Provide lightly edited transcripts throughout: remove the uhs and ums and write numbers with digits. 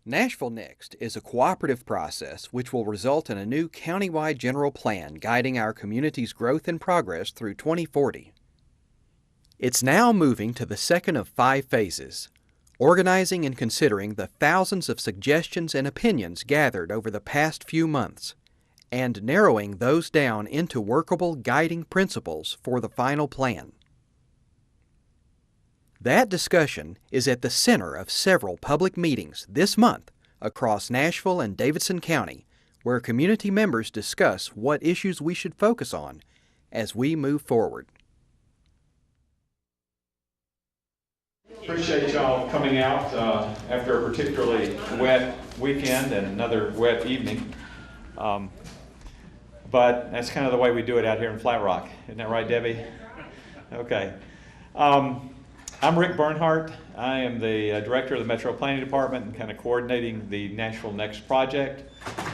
Nashville Next is a cooperative process which will result in a new countywide general plan guiding our community's growth and progress through 2040. It's now moving to the second of 5 phases, organizing and considering the thousands of suggestions and opinions gathered over the past few months, and narrowing those down into workable guiding principles for the final plan. That discussion is at the center of several public meetings this month across Nashville and Davidson County, where community members discuss what issues we should focus on as we move forward. Appreciate y'all coming out after a particularly wet weekend and another wet evening. But that's kind of the way we do it out here in Flat Rock. Isn't that right, Debbie? Okay. I'm Rick Bernhardt. I am the director of the Metro Planning Department and kind of coordinating the NashvilleNext project.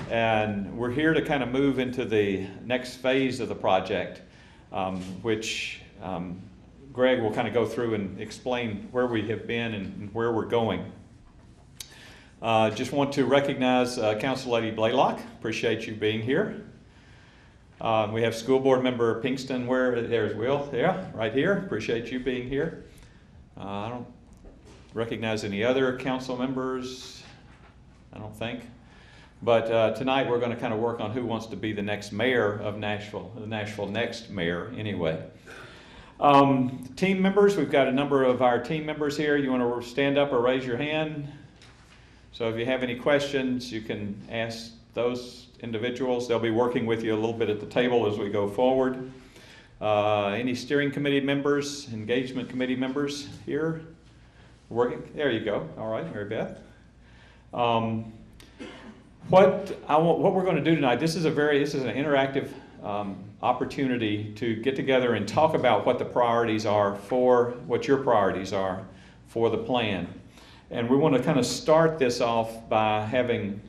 And we're here to kind of move into the next phase of the project, which Greg will kind of go through and explain where we have been and where we're going. Just want to recognize Council Lady Blaylock. Appreciate you being here. We have School Board Member Pinkston. There's Will. Yeah, right here. Appreciate you being here. I don't recognize any other council members, I don't think. But tonight we're going to kind of work on who wants to be the next mayor of Nashville, the NashvilleNext mayor anyway. Team members, we've got a number of our team members here. You want to stand up or raise your hand? So if you have any questions, you can ask those individuals. They'll be working with you a little bit at the table as we go forward. Any steering committee members, engagement committee members here? Working? There you go. All right, Mary Beth. What we're going to do tonight, this is an interactive opportunity to get together and talk about what the priorities are what your priorities are for the plan. And we want to kind of start this off by having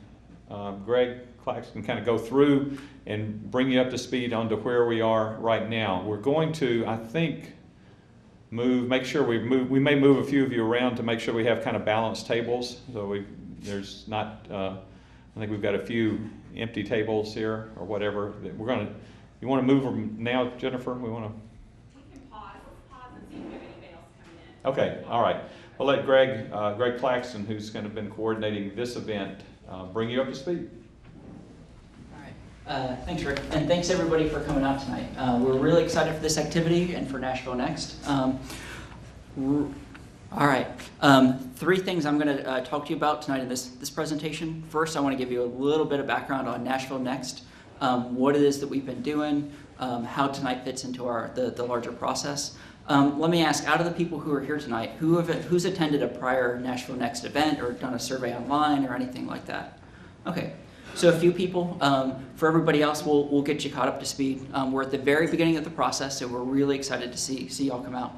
Greg Claxton kind of go through and bring you up to speed onto where we are right now. We're going to, I think, make sure we may move a few of you around to make sure we have kind of balanced tables. So there's not, I think we've got a few empty tables here or whatever. You want to move them now, Jennifer? We can pause and see if anybody else coming in. Okay, all right. We'll let Greg Claxton, who's kind of been coordinating this event, bring you up to speed. Thanks, Rick, and thanks everybody for coming out tonight. We're really excited for this activity and for NashvilleNext. All right, 3 things I'm going to talk to you about tonight in this presentation. First, I want to give you a little bit of background on NashvilleNext, what it is that we've been doing, how tonight fits into the larger process. Let me ask, out of the people who are here tonight, who's attended a prior NashvilleNext event or done a survey online or anything like that? Okay. So a few people. For everybody else, we'll get you caught up to speed. We're at the very beginning of the process, so we're really excited to see y'all come out.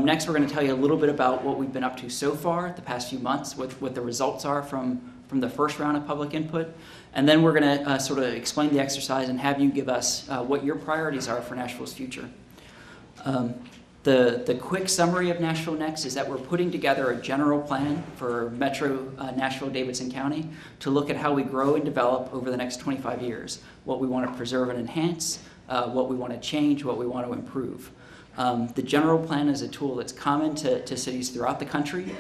Next, we're going to tell you a little bit about what we've been up to so far the past few months, what the results are from the first round of public input. And then we're going to sort of explain the exercise and have you give us what your priorities are for Nashville's future. The quick summary of NashvilleNext is that we're putting together a general plan for Metro Nashville-Davidson County to look at how we grow and develop over the next 25 years, what we want to preserve and enhance, what we want to change, what we want to improve. The general plan is a tool that's common to cities throughout the country.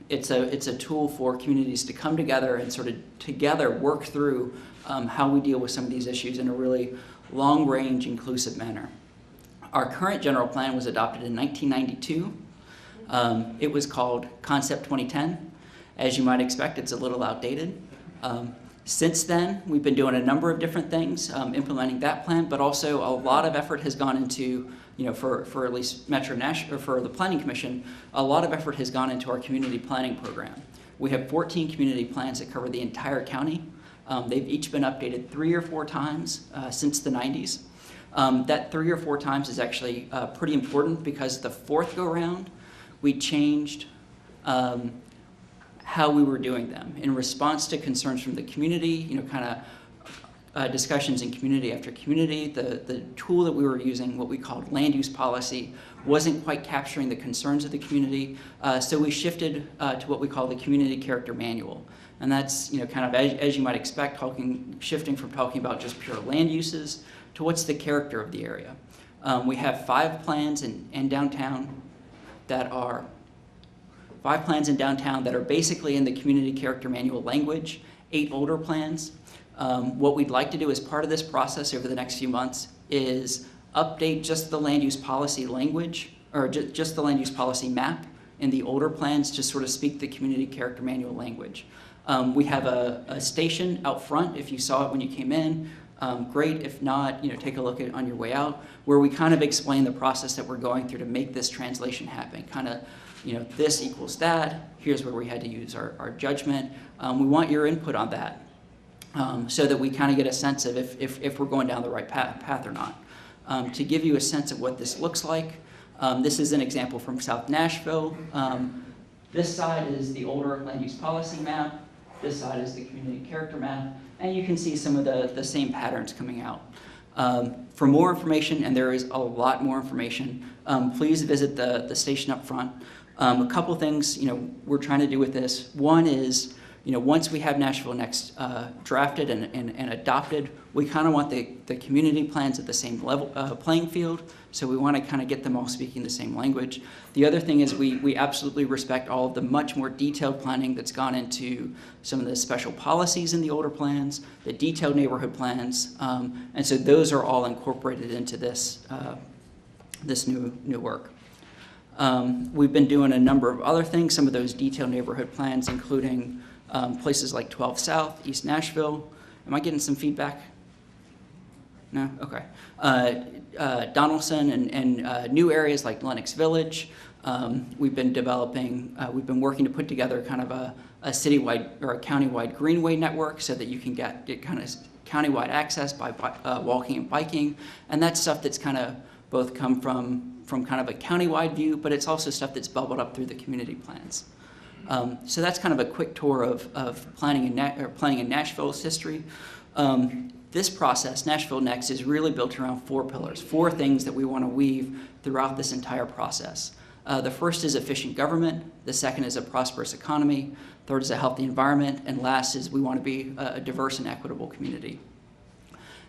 It's a tool for communities to come together and sort of together work through how we deal with some of these issues in a really long-range, inclusive manner. Our current general plan was adopted in 1992. It was called Concept 2010. As you might expect, it's a little outdated. Since then, we've been doing a number of different things, implementing that plan, but also a lot of effort has gone into, for at least Metro Nashville, or for the Planning Commission, a lot of effort has gone into our community planning program. We have 14 community plans that cover the entire county. They've each been updated 3 or 4 times since the 90s. That 3 or 4 times is actually pretty important because the 4th go-round, we changed how we were doing them in response to concerns from the community, kind of discussions in community after community. The tool that we were using, what we called land use policy, wasn't quite capturing the concerns of the community, so we shifted to what we call the community character manual. And that's kind of as you might expect, shifting from talking about just pure land uses to what's the character of the area. We have 5 plans in downtown that are basically in the community character manual language, 8 older plans. What we'd like to do as part of this process over the next few months is update just the land use policy language, or just the land use policy map in the older plans to sort of speak the community character manual language. We have a station out front, if you saw it when you came in, great. If not, take a look at it on your way out, where we kind of explain the process that we're going through to make this translation happen. Kind of, this equals that, here's where we had to use our judgment. We want your input on that, so that we kind of get a sense of if we're going down the right path or not. To give you a sense of what this looks like, this is an example from South Nashville. This side is the older land use policy map. This side is the community character map. And you can see some of the same patterns coming out. For more information, and there is a lot more information, please visit the station up front. A couple things we're trying to do with this. One is, once we have NashvilleNext drafted and adopted, we kind of want the community plans at the same level playing field. So we want to kind of get them all speaking the same language. The other thing is we absolutely respect all of the much more detailed planning that's gone into some of the special policies in the older plans, the detailed neighborhood plans, and so those are all incorporated into this this new work. We've been doing a number of other things, some of those detailed neighborhood plans, including places like 12 South, East Nashville. Am I getting some feedback? No? Okay. Donaldson and new areas like Lenox Village. We've been working to put together kind of a citywide or a countywide greenway network so that you can get kind of countywide access by walking and biking. And that's stuff that's kind of both come from kind of a countywide view, but it's also stuff that's bubbled up through the community plans. So that's kind of a quick tour of planning in Nashville's history. This process, NashvilleNext, is really built around 4 pillars, 4 things that we want to weave throughout this entire process. The first is efficient government, the second is a prosperous economy, third is a healthy environment, and last is we want to be a diverse and equitable community.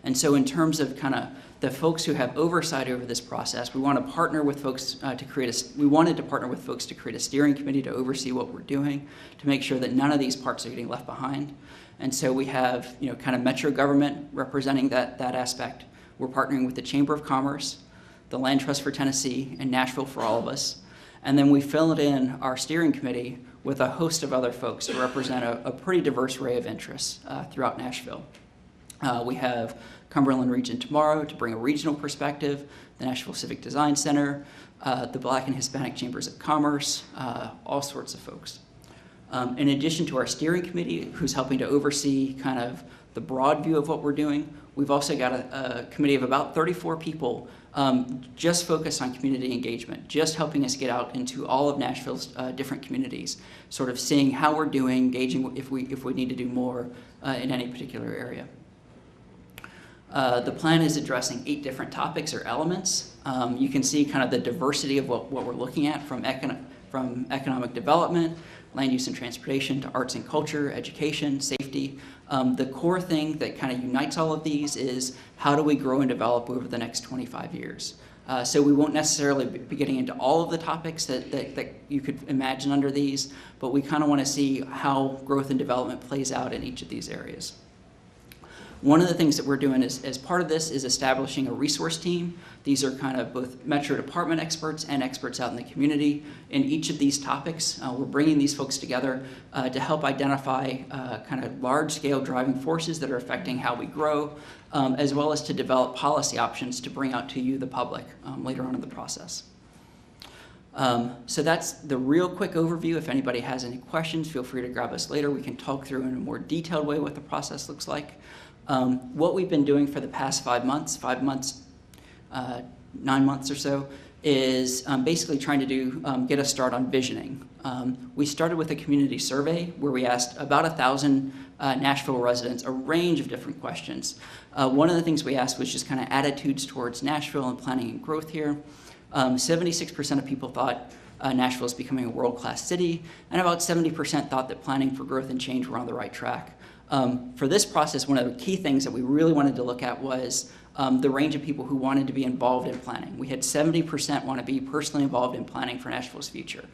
And so in terms of kind of the folks who have oversight over this process, we want to partner with folks we wanted to partner with folks to create a steering committee to oversee what we're doing, to make sure that none of these parts are getting left behind. And so we have, kind of metro government representing that aspect. We're partnering with the Chamber of Commerce, the Land Trust for Tennessee, and Nashville for All of Us. And then we filled in our steering committee with a host of other folks to represent a pretty diverse array of interests throughout Nashville. We have Cumberland Region Tomorrow to bring a regional perspective, the Nashville Civic Design Center, the Black and Hispanic Chambers of Commerce, all sorts of folks. In addition to our steering committee, who's helping to oversee kind of the broad view of what we're doing, we've also got a committee of about 34 people just focused on community engagement, just helping us get out into all of Nashville's different communities, sort of seeing how we're doing, engaging if we need to do more in any particular area. The plan is addressing 8 different topics or elements. You can see kind of the diversity of what we're looking at, from economic development, land use and transportation, to arts and culture, education, safety. The core thing that kind of unites all of these is how do we grow and develop over the next 25 years? So we won't necessarily be getting into all of the topics that you could imagine under these, but we kind of want to see how growth and development plays out in each of these areas. One of the things that we're doing as part of this is establishing a resource team. These are kind of both Metro Department experts and experts out in the community in each of these topics. We're bringing these folks together to help identify kind of large-scale driving forces that are affecting how we grow, as well as to develop policy options to bring out to you, the public, later on in the process. So that's the real quick overview. If anybody has any questions, feel free to grab us later. We can talk through in a more detailed way what the process looks like. What we've been doing for the past 5 months, 9 months or so, is basically trying to get a start on visioning. We started with a community survey where we asked about 1,000 Nashville residents a range of different questions. One of the things we asked was just kind of attitudes towards Nashville and planning and growth here. 76% of people thought Nashville is becoming a world-class city, and about 70% thought that planning for growth and change were on the right track. For this process, one of the key things that we really wanted to look at was the range of people who wanted to be involved in planning. We had 70% want to be personally involved in planning for Nashville's future.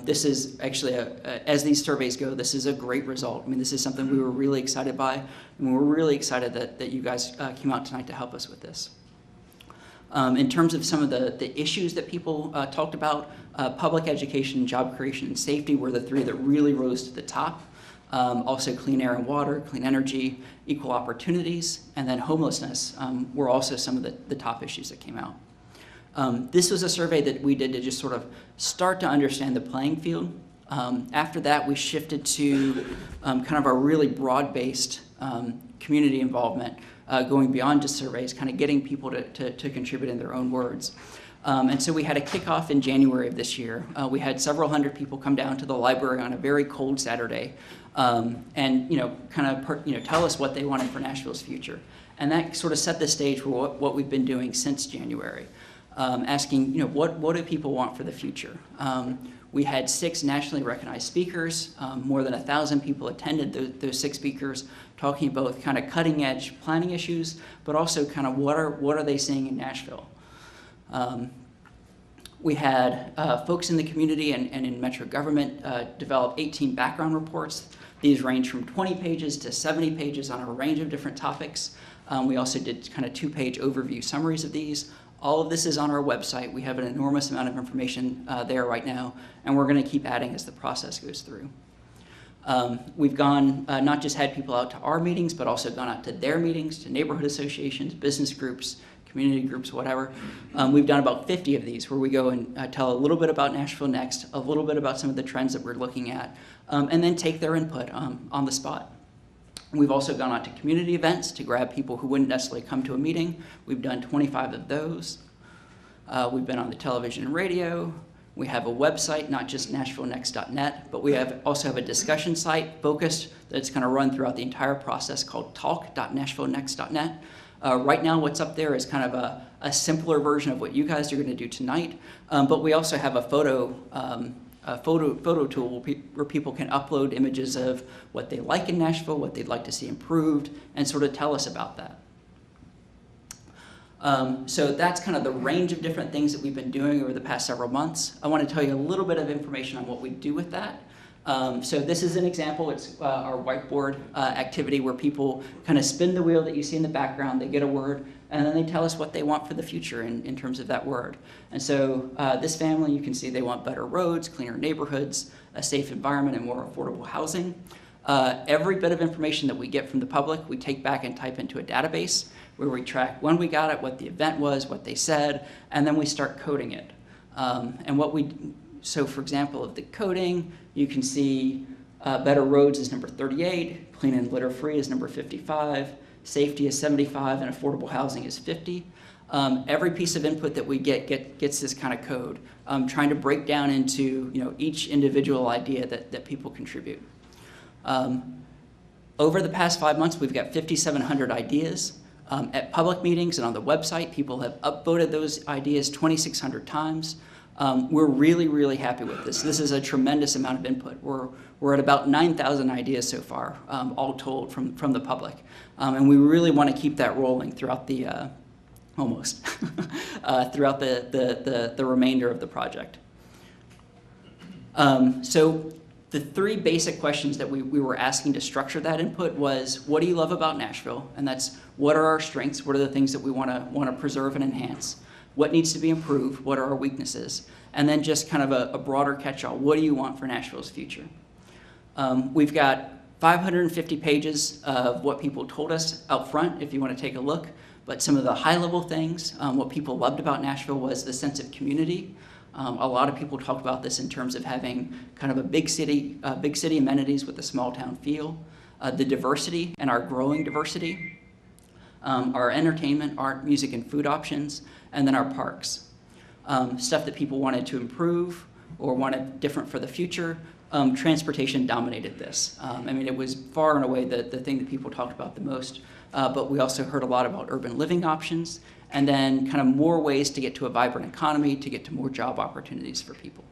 This is actually, as these surveys go, this is a great result. I mean, this is something we were really excited by, and we're really excited that you guys came out tonight to help us with this. In terms of some of the issues that people talked about, public education, job creation, and safety were the three that really rose to the top. Also clean air and water, clean energy, equal opportunities, and then homelessness were also some of the top issues that came out. This was a survey that we did to just sort of start to understand the playing field. After that, we shifted to kind of a really broad-based community involvement, going beyond just surveys, kind of getting people to contribute in their own words. And so we had a kickoff in January of this year. We had several hundred people come down to the library on a very cold Saturday, and tell us what they wanted for Nashville's future. And that sort of set the stage for what we've been doing since January, asking what do people want for the future. We had 6 nationally recognized speakers. More than 1,000 people attended those 6 speakers, talking about kind of cutting edge planning issues, but also kind of what are they seeing in Nashville. We had folks in the community and in metro government develop 18 background reports. These range from 20 pages to 70 pages on a range of different topics. We also did kind of 2-page overview summaries of these. All of this is on our website. We have an enormous amount of information there right now, and we're going to keep adding as the process goes through. We've gone, not just had people out to our meetings, but also gone out to their meetings, to neighborhood associations, business groups, community groups, whatever. We've done about 50 of these where we go and tell a little bit about NashvilleNext, a little bit about some of the trends that we're looking at, and then take their input on the spot. We've also gone out to community events to grab people who wouldn't necessarily come to a meeting. We've done 25 of those. We've been on the television and radio. We have a website, not just NashvilleNext.net, but we also have a discussion site focused that's going to run throughout the entire process called talk.NashvilleNext.net. Right now, what's up there is kind of a simpler version of what you guys are going to do tonight, but we also have a photo tool where people can upload images of what they like in Nashville, what they'd like to see improved, and sort of tell us about that. So that's kind of the range of different things that we've been doing over the past several months. I want to tell you a little bit of information on what we do with that. So this is an example. It's our whiteboard activity where people kind of spin the wheel that you see in the background. They get a word, and then they tell us what they want for the future in terms of that word. And so this family, you can see they want better roads, cleaner neighborhoods, a safe environment, and more affordable housing. Every bit of information that we get from the public, we take back and type into a database where we track when we got it, what the event was, what they said, and then we start coding it. So for example, of the coding, you can see better roads is number 38, clean and litter free is number 55, safety is 75, and affordable housing is 50. Every piece of input that we gets this kind of code, trying to break down into each individual idea that people contribute. Over the past 5 months, we've got 5,700 ideas. At public meetings and on the website, people have upvoted those ideas 2,600 times. We're really, really happy with this. This is a tremendous amount of input. We're at about 9,000 ideas so far, all told from the public. And we really want to keep that rolling throughout the, throughout the remainder of the project. So the 3 basic questions that we were asking to structure that input was, what do you love about Nashville? And that's, what are our strengths? What are the things that we want to preserve and enhance? What needs to be improved? What are our weaknesses? And then just kind of a broader catch-all. What do you want for Nashville's future? We've got 550 pages of what people told us out front, if you want to take a look. But some of the high-level things, what people loved about Nashville was the sense of community. A lot of people talked about this in terms of having kind of a big city amenities with a small-town feel. The diversity and our growing diversity. Our entertainment, art, music, and food options, and then our parks. stuff that people wanted to improve or wanted different for the future, transportation dominated this. I mean, it was far and away the thing that people talked about the most, but we also heard a lot about urban living options, and then kind of more ways to get to a vibrant economy, to get to more job opportunities for people.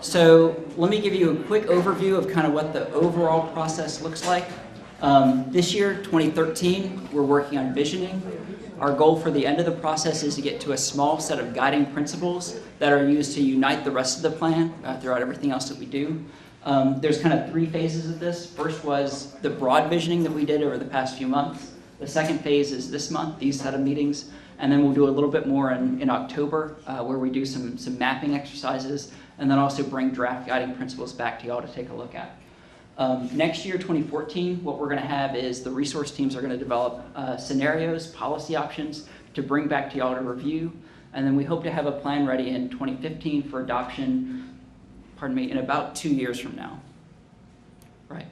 So let me give you a quick overview of kind of what the overall process looks like. This year, 2013, we're working on visioning. Our goal for the end of the process is to get to a small set of guiding principles that are used to unite the rest of the plan throughout everything else that we do. There's kind of 3 phases of this. First was the broad visioning that we did over the past few months. The second phase is this month, these set of meetings. And then we'll do a little bit more in October where we do some mapping exercises and then also bring draft guiding principles back to y'all to take a look at. Next year, 2014, what we're going to have is the resource teams are going to develop scenarios, policy options to bring back to y'all to review. And then we hope to have a plan ready in 2015 for adoption, in about 2 years from now. Right.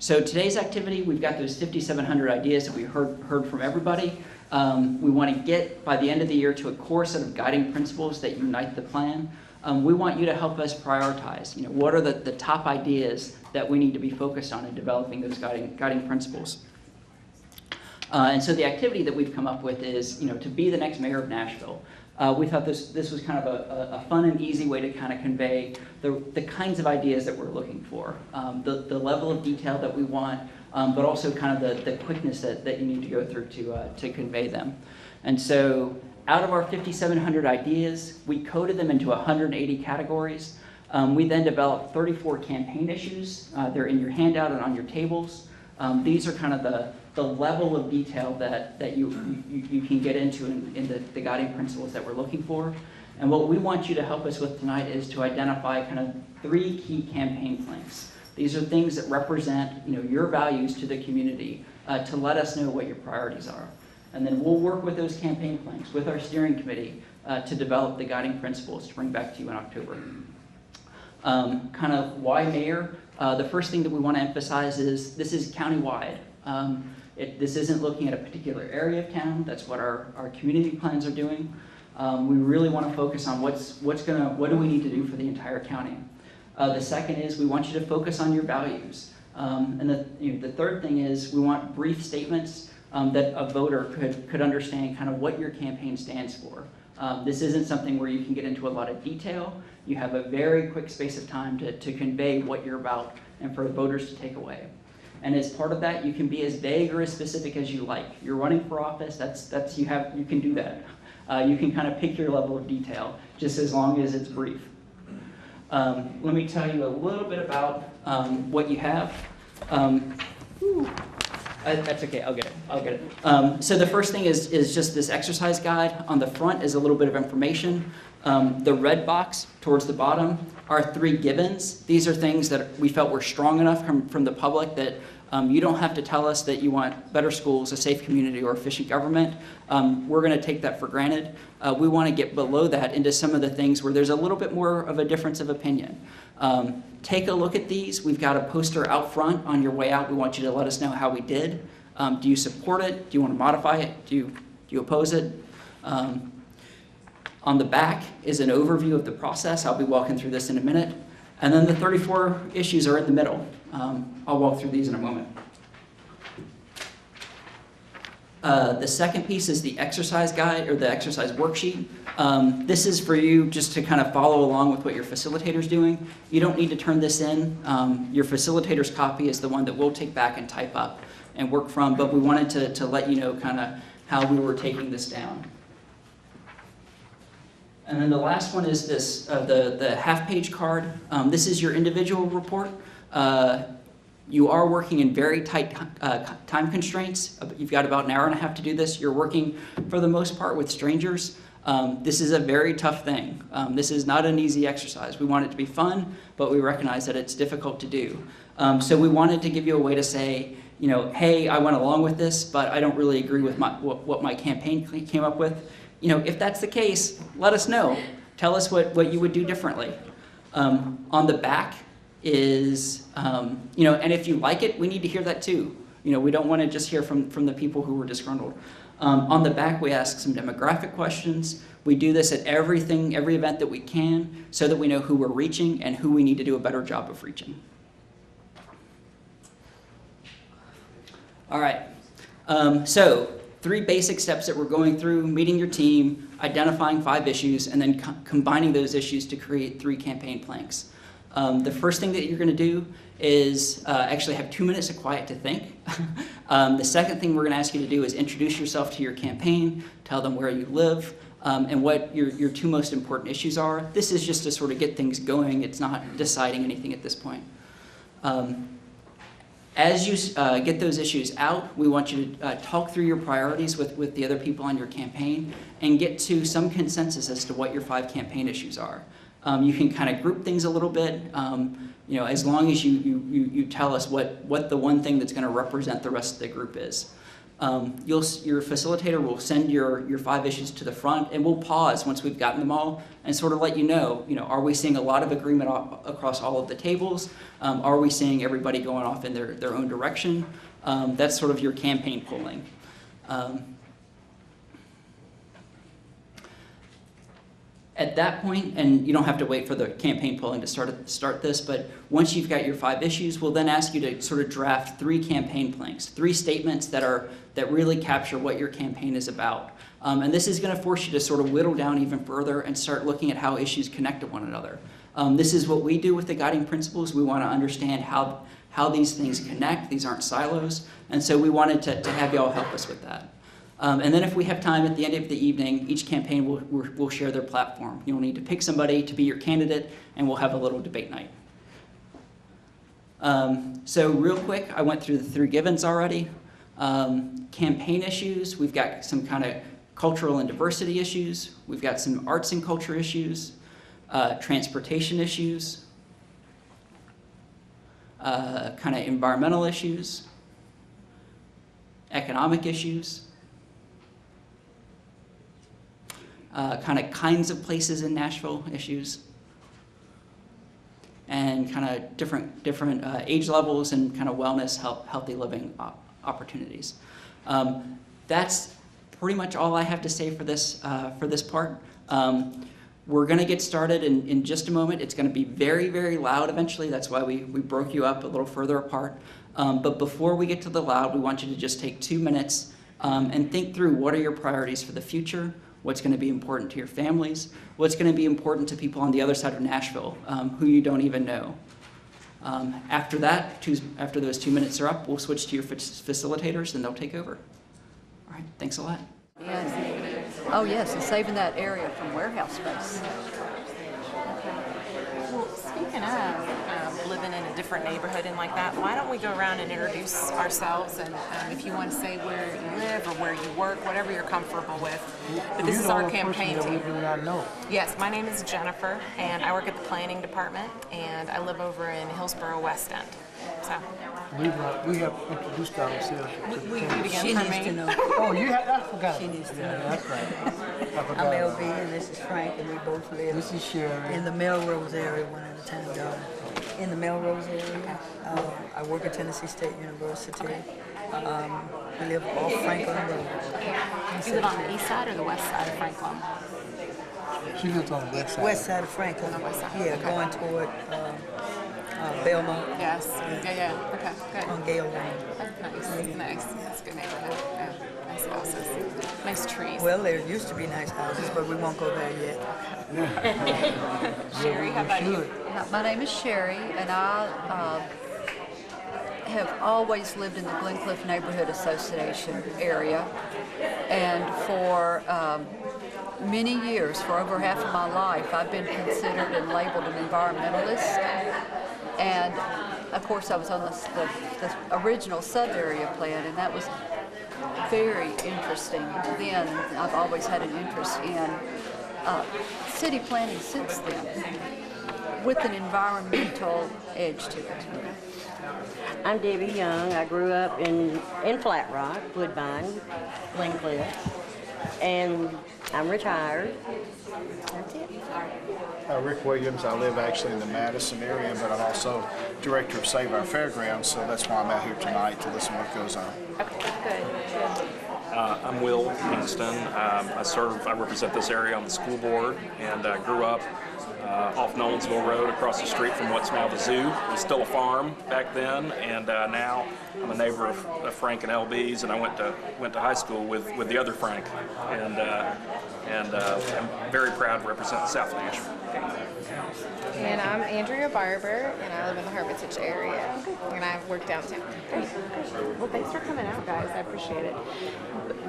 So today's activity, we've got those 5,700 ideas that we heard from everybody. We want to get, by the end of the year, to a core set of guiding principles that unite the plan. We want you to help us prioritize. What are the top ideas that we need to be focused on in developing those guiding principles? And so the activity that we've come up with is, to be the next mayor of Nashville. We thought this was kind of a fun and easy way to kind of convey the kinds of ideas that we're looking for, the level of detail that we want, but also kind of the quickness that you need to go through to convey them. And so out of our 5,700 ideas, we coded them into 180 categories. We then developed 34 campaign issues. They're in your handout and on your tables. These are kind of the level of detail that you can get into in the guiding principles that we're looking for. And what we want you to help us with tonight is to identify kind of 3 key campaign planks. These are things that represent your values to the community to let us know what your priorities are. And then we'll work with those campaign planks with our steering committee to develop the guiding principles to bring back to you in October. Kind of why mayor? The first thing that we want to emphasize is this is countywide. This isn't looking at a particular area of town. That's what our community plans are doing. We really want to focus on what do we need to do for the entire county. The second is we want you to focus on your values. And the third thing is we want brief statements that a voter could understand kind of what your campaign stands for. This isn't something where you can get into a lot of detail. You have a very quick space of time to convey what you're about and for voters to take away. And as part of that, you can be as vague or as specific as you like. You're running for office, you can do that. You can kind of pick your level of detail, just as long as it's brief. Let me tell you a little bit about what you have. That's okay, I'll get it. So the first thing is just this exercise guide. On the front is a little bit of information. The red box towards the bottom are 3 givens. These are things that we felt were strong enough from the public that you don't have to tell us that you want better schools, a safe community, or efficient government. We're going to take that for granted. We want to get below that into some of the things where there's a little bit more of a difference of opinion. Take a look at these. We've got a poster out front on your way out. We want you to let us know how we did. Do you support it? Do you want to modify it? Do you oppose it? On the back is an overview of the process. I'll be walking through this in a minute. And then the 34 issues are in the middle. I'll walk through these in a moment. The second piece is the exercise guide or the exercise worksheet. This is for you just to kind of follow along with what your facilitator's doing. You don't need to turn this in. Your facilitator's copy is the one that we'll take back and type up and work from, but we wanted to let you know kind of how we were taking this down. And then the last one is this, the half-page card. This is your individual report. You are working in very tight time constraints. You've got about an hour and a half to do this. You're working, for the most part, with strangers. This is a very tough thing. This is not an easy exercise. We want it to be fun, but we recognize that it's difficult to do. So we wanted to give you a way to say, hey, I went along with this, but I don't really agree with what my campaign came up with. If that's the case, let us know. Tell us what you would do differently. On the back is, and if you like it, we need to hear that too. We don't want to just hear from the people who were disgruntled. On the back, we ask some demographic questions. We do this at every event that we can, so that we know who we're reaching and who we need to do a better job of reaching. All right, so 3 basic steps that we're going through: meeting your team, identifying 5 issues, and then combining those issues to create 3 campaign planks. The first thing that you're going to do is actually have 2 minutes of quiet to think. The second thing we're going to ask you to do is introduce yourself to your campaign, tell them where you live, and what your 2 most important issues are. This is just to sort of get things going. It's not deciding anything at this point. As you get those issues out, we want you to talk through your priorities with the other people on your campaign and get to some consensus as to what your 5 campaign issues are. You can kind of group things a little bit, as long as you tell us what the one thing that's going to represent the rest of the group is. Your facilitator will send your 5 issues to the front, and we'll pause once we've gotten them all and sort of let you know, are we seeing a lot of agreement across all of the tables? Are we seeing everybody going off in their own direction? That's sort of your campaign polling. At that point, and you don't have to wait for the campaign polling to start this, but once you've got your 5 issues, we'll then ask you to sort of draft 3 campaign planks, 3 statements that really capture what your campaign is about. And this is going to force you to sort of whittle down even further and start looking at how issues connect to one another. This is what we do with the guiding principles. We want to understand how these things connect. These aren't silos. And so we wanted to have y'all help us with that. And then if we have time at the end of the evening, each campaign will share their platform. You'll need to pick somebody to be your candidate, and we'll have a little debate night. So real quick, I went through the 3 givens already. Campaign issues, we've got some kind of cultural and diversity issues. We've got some arts and culture issues, transportation issues, kind of environmental issues, economic issues, kind of kinds of places in Nashville issues, and kind of different age levels and kind of wellness, healthy living opportunities. That's pretty much all I have to say for this part. We're going to get started in just a moment. It's going to be very, very loud eventually. That's why we broke you up a little further apart. But before we get to the loud, we want you to just take 2 minutes and think through what are your priorities for the future, what's going to be important to your families, what's going to be important to people on the other side of Nashville who you don't even know. After those 2 minutes are up, we'll switch to your facilitators and they'll take over. All right, thanks a lot. Yes. Oh yes, and saving that area from warehouse space. Well, speaking of living in a different neighborhood and like that, why don't we go around and introduce ourselves, and if you want to say where you live or where you work, whatever you're comfortable with. But this is our campaign team. Do not know. Yes, my name is Jennifer, and I work at the planning department, and I live over in Hillsborough West End. So We have introduced ourselves. we do it again She for needs me. to know. Oh, I forgot. She needs to Yeah, know. that's right. I forgot. I'm LB and this is Frank, and we both live This is Sherry. in the Melrose area one at a time, darling. In the Melrose area. I work at Tennessee State University. We live off Franklin Road. Do you live on the east side or the west side of Franklin? She lives on the west side. West side of Franklin. On the west side, Yeah, okay. going toward Belmont Yes. Yeah. Okay, good. on Gale Lane. That's nice. That's a good neighborhood. Yeah. Nice houses. Nice trees. Well, there used to be nice houses, but we won't go there yet. Sherry, how about you? My name is Sherry, and I have always lived in the Glencliff Neighborhood Association area. And for many years, for over half of my life, I've been considered and labeled an environmentalist. And of course, I was on the original sub-area plan, and that was very interesting then. I've always had an interest in city planning since then, with an environmental edge to it. I'm Debbie Young. I grew up in Flat Rock, Woodbine, Glencliff, and I'm retired. That's it. Rick Williams. I live actually in the Madison area, but I'm also director of Save Our Fairgrounds, so that's why I'm out here tonight to listen to what goes on. Okay, good. I'm Will Kingston. I represent this area on the school board, and I grew up off Nolensville Road across the street from what's now the zoo. It was still a farm back then, and now I'm a neighbor of Frank and LB's, and I went to high school with the other Frank, and I'm very proud to represent South Nashville. And I'm Andrea Barber, and I live in the Hermitage area, and I work downtown. Great. Well, thanks for coming out, guys. I appreciate it.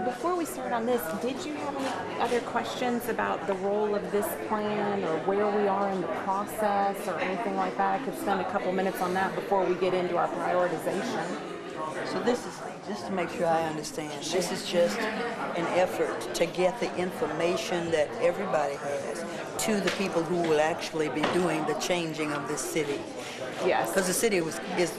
Before we start on this, did you have any other questions about the role of this plan or where we are in the process or anything like that? I could spend a couple minutes on that before we get into our prioritization. So this is, just to make sure I understand, this is just an effort to get the information that everybody has to the people who will actually be doing the changing of this city. Yes. Because the city is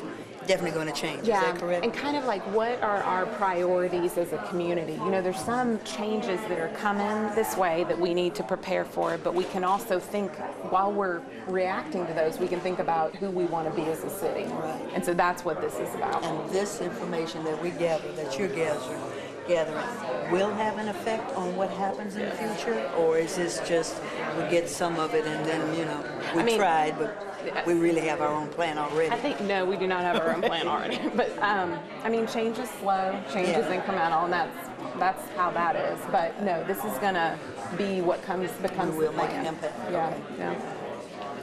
definitely going to change, is that correct? And kind of like, what are our priorities as a community? You know, there's some changes that are coming this way that we need to prepare for, but we can also think, while we're reacting to those, we can think about who we want to be as a city. Right. And so that's what this is about. And this information that we gather, that you're gathering, will have an effect on what happens in the future? Or is this just, we get some of it and then, you know, we tried, but we really have our own plan already? I think, no, we do not have our own plan already. But, I mean, change is slow, change is incremental, and that's how that is. But, no, this is going to be what becomes the plan. We'll make an impact. Yeah.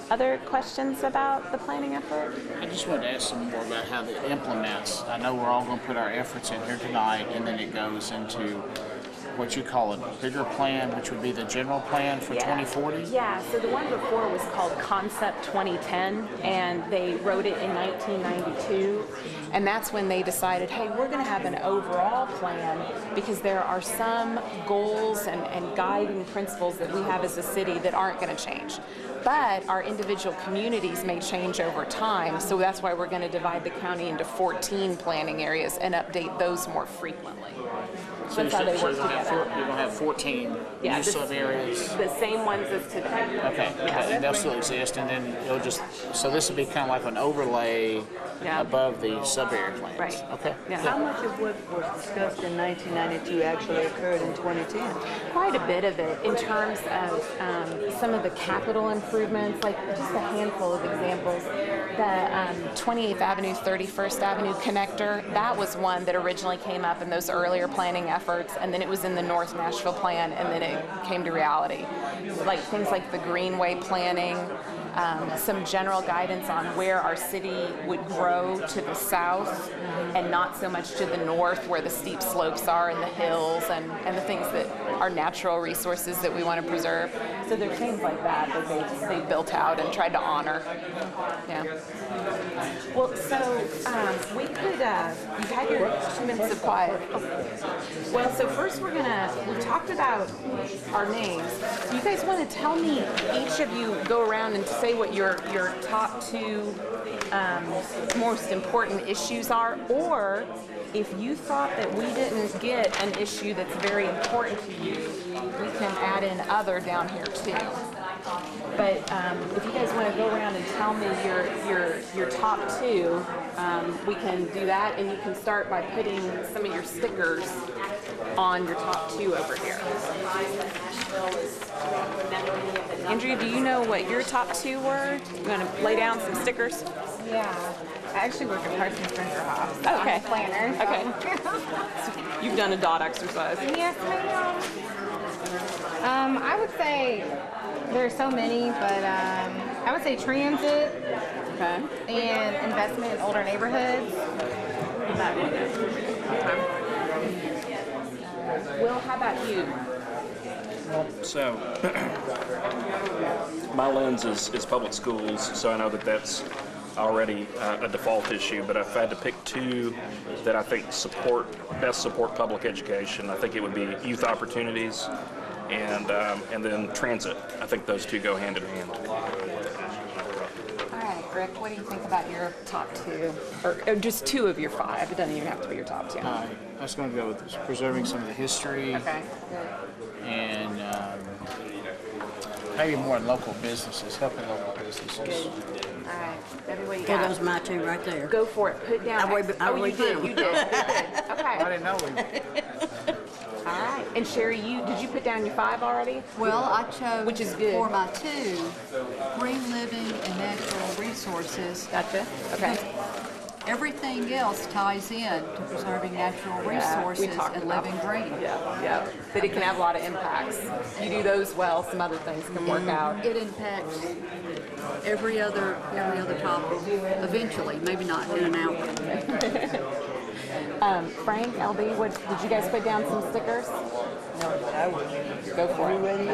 Other questions about the planning effort? I just wanted to ask some more about how it implements. I know we're all going to put our efforts in here tonight, and then it goes into what you call a bigger plan, which would be the general plan for 2040? Yeah, so the one before was called Concept 2010, and they wrote it in 1992, and that's when they decided, hey, we're going to have an overall plan because there are some goals and guiding principles that we have as a city that aren't going to change. But our individual communities may change over time, so that's why we're going to divide the county into 14 planning areas and update those more frequently. So That's how they work together. you're going to have 14 new sub-areas? The same ones as today. Okay, and they'll still exist, and then it'll just, so this would be kind of like an overlay above the sub-area plans? Right. Okay. Yeah. How much of what was discussed in 1992 actually occurred in 2010? Quite a bit of it in terms of some of the capital improvements, like just a handful of examples. The 28th Avenue, 31st Avenue connector, that was one that originally came up in those earlier planning efforts, and then it was in the North Nashville plan, and then it came to reality. Like things like the Greenway planning, some general guidance on where our city would grow to the south and not so much to the north where the steep slopes are and the hills and the things that are natural resources that we want to preserve. So there are things like that they built out and tried to honor. Yeah. Well, so we could, you've had your 2 minutes of quiet. Well, so first we talked about our names. You guys want to tell me, each of you go around and say what your top 2 most important issues are, or if you thought that we didn't get an issue that's very important to you, we can add in other down here too. But if you guys want to go around and tell me your top 2, we can do that, and you can start by putting some of your stickers on your top 2 over here. Andrea, do you know what your top 2 were? You want to lay down some stickers? Yeah. I actually work at Parks and Spencer House. Oh, okay. I'm a planner. So. Okay. You've done a dot exercise. Yes, ma'am. I would say there are so many, but I would say transit and investment in older neighborhoods. Will, how about you? So, my lens is public schools, so I know that that's already a default issue, but if I had to pick 2 that I think best support public education, I think it would be youth opportunities and then transit. I think those 2 go hand in hand. All right, Rick, what do you think about your top 2? Or just 2 of your 5. It doesn't even have to be your top 2. I was going to go with preserving some of the history. Okay. And maybe more local businesses, helping local businesses. All right, everybody Well, those are my 2 right there. Go for it. Put down. I already you put did. 'em. You did. Okay. I didn't know we. All right. And Sherry, did you put down your 5 already? Well, I chose Which is good. for my 2, green living and natural resources. Gotcha. Okay. Everything else ties in to preserving natural resources and living green. Yeah. That it can have a lot of impacts. You do those well, some other things can work out. It impacts every other topic eventually, maybe not in an hour. Frank, LB, what did you guys put down some stickers? No, but I would. Go for it. You ready?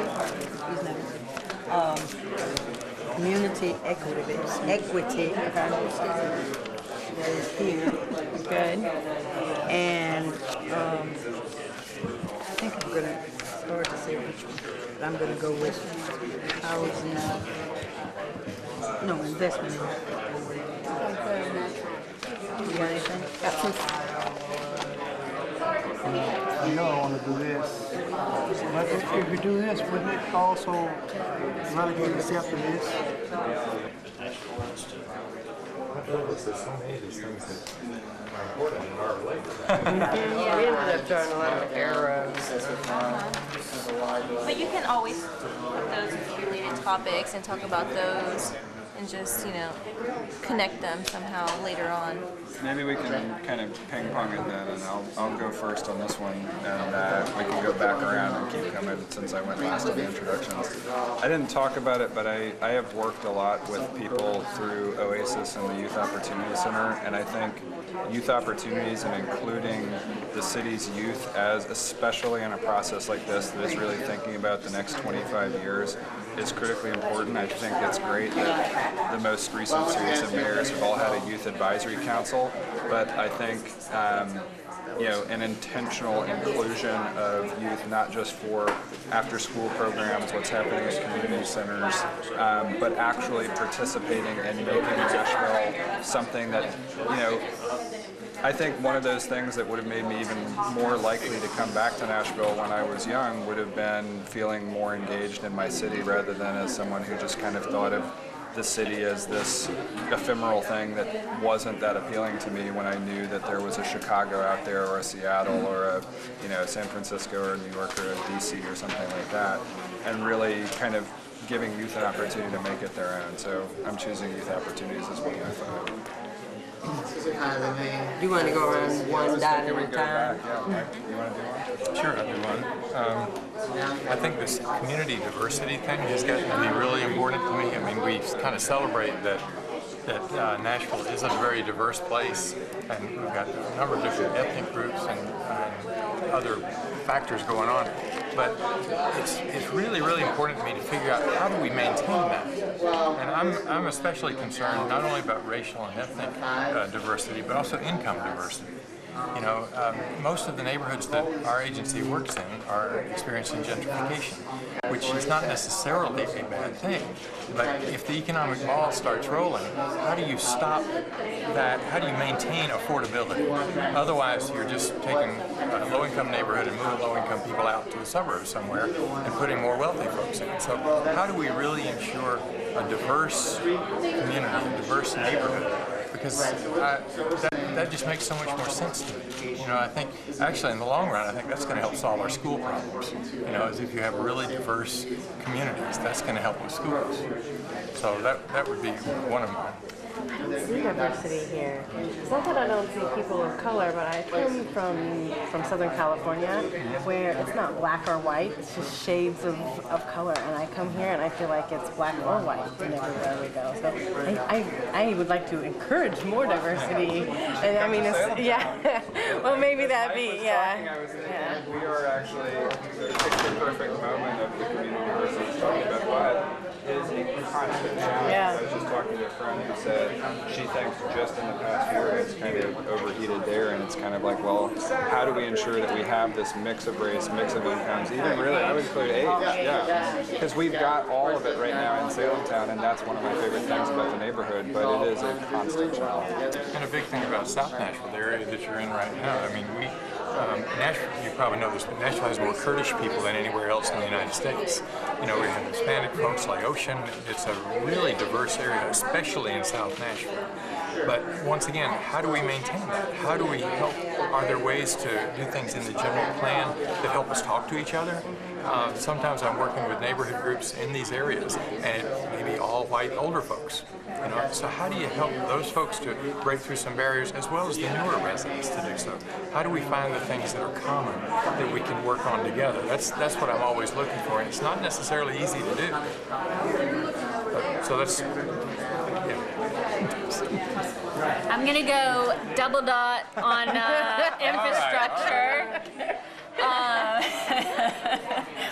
These numbers. Community equity. That is here. Good. And I think I'm gonna, it's hard to say which one, but I'm gonna go with housing, no, investment. You got anything? Got some. You know I want to do this. But if you do this, wouldn't it also relegate yourself to this? There's so many of these things that are important in our life. Yeah, we ended up throwing a lot of arrows. But you can always put those related topics and talk about those and just, connect them somehow later on. Maybe we can kind of ping pong at that, and I'll go first on this one, and we can go back around and keep coming since I went last in the introductions. I didn't talk about it, but I have worked a lot with people through Oasis and the Youth Opportunity Center, and I think youth opportunities and including the city's youth, as especially in a process like this that is really thinking about the next 25 years, is critically important. I think it's great that the most recent series of mayors have all had a youth advisory council, but I think an intentional inclusion of youth, not just for after-school programs, what's happening at community centers, but actually participating and making Nashville something that, I think one of those things that would have made me even more likely to come back to Nashville when I was young would have been feeling more engaged in my city rather than as someone who just kind of thought of the city as this ephemeral thing that wasn't that appealing to me when I knew that there was a Chicago out there or a Seattle or a San Francisco or a New York or a DC or something like that, and really kind of giving youth an opportunity to make it their own. So I'm choosing youth opportunities as one of my 5. You want to go around one dot at a time? You want to do one? Sure, I'll do one. I think this community diversity thing has gotten to be really important to me. I mean, we kind of celebrate that Nashville is a very diverse place, and we've got a number of different ethnic groups and other factors going on. But it's really, really important to me to figure out how do we maintain that. And I'm especially concerned not only about racial and ethnic diversity, but also income diversity. Most of the neighborhoods that our agency works in are experiencing gentrification, which is not necessarily a bad thing. But if the economic ball starts rolling, how do you stop that? How do you maintain affordability? Otherwise, you're just taking a low-income neighborhood and moving low-income people out to the suburbs somewhere and putting more wealthy folks in. So how do we really ensure a diverse community, a diverse neighborhood? Because that just makes so much more sense to me. I think, actually, in the long run, I think that's going to help solve our school problems. As if you have really diverse communities, that's going to help with schools. So that would be one of mine. I don't see diversity here. It's not that I don't see people of color, but I come from Southern California, where it's not black or white, it's just shades of color. And I come here and I feel like it's black or white and everywhere we go. So I would like to encourage more diversity. And I mean, well, maybe that'd be, We are actually the picture-perfect moment of the community diversity talking about what is a constant challenge. I was just talking to a friend who said she thinks just in the past year it's kind of overheated there, and it's kind of like, well, how do we ensure that we have this mix of race, mix of incomes, even really, I would include age, because we've got all of it right now in Salem Town, and that's one of my favorite things about the neighborhood, but it is a constant challenge. And a big thing about South Nashville, the area that you're in right now, I mean, Nashville, you probably know this, but Nashville has more Kurdish people than anywhere else in the United States. We have Hispanic folks, Laotian. It's a really diverse area, especially in South Nashville. But once again, how do we maintain that? How do we help? Are there ways to do things in the general plan that help us talk to each other? Sometimes I'm working with neighborhood groups in these areas, and it may be all white older folks. So how do you help those folks to break through some barriers, as well as the newer residents to do so? How do we find the things that are common that we can work on together? That's what I'm always looking for, and it's not necessarily easy to do. So that's, yeah. I'm gonna go double dot on infrastructure.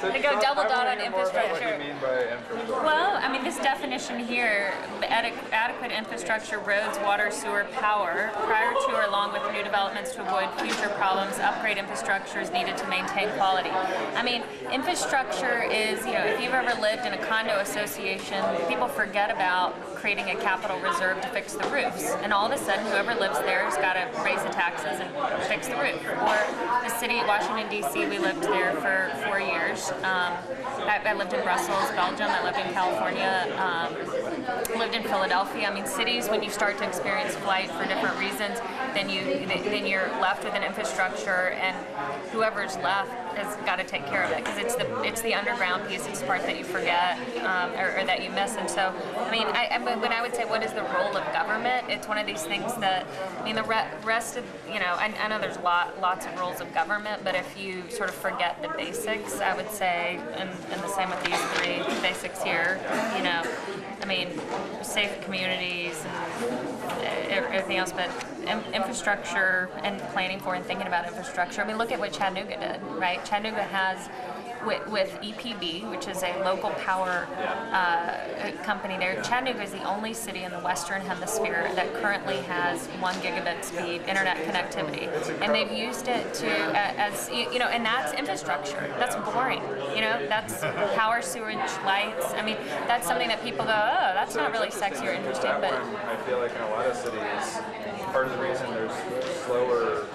I'm gonna go double dot on infrastructure. What do you mean by infrastructure? Well, I mean, this definition here, adequate infrastructure, roads, water, sewer, power, prior to or along with new developments to avoid future problems, upgrade infrastructure is needed to maintain quality. I mean, infrastructure is, if you've ever lived in a condo association, people forget about creating a capital reserve to fix the roofs. And all of a sudden, whoever lives there has got to raise the taxes and fix the roof. Or the city of Washington, D.C., we lived there for 4 years. I lived in Brussels, Belgium. I lived in California. Lived in Philadelphia. I mean, cities, when you start to experience flight for different reasons, then you're left with an infrastructure, and whoever's left has got to take care of it, because it's the underground piece. It's the part that you forget or that you miss. And so, I mean, when I would say what is the role of government, it's one of these things that, I mean, the rest of, I know there's lots of roles of government, but if you sort of forget the basics, I would say, and the same with these three basics here, I mean, safe communities and everything else, but infrastructure and planning for and thinking about infrastructure. I mean, look at what Chattanooga did, right? Chattanooga has, with EPB, which is a local power company there, Chattanooga is the only city in the Western Hemisphere that currently has 1 gigabit speed internet connectivity. And they've used it to, and that's infrastructure. That's boring. That's power, sewage, lights. I mean, that's something that people go, oh, that's not really sexy or interesting. But I feel like in a lot of cities, part of the reason there's slower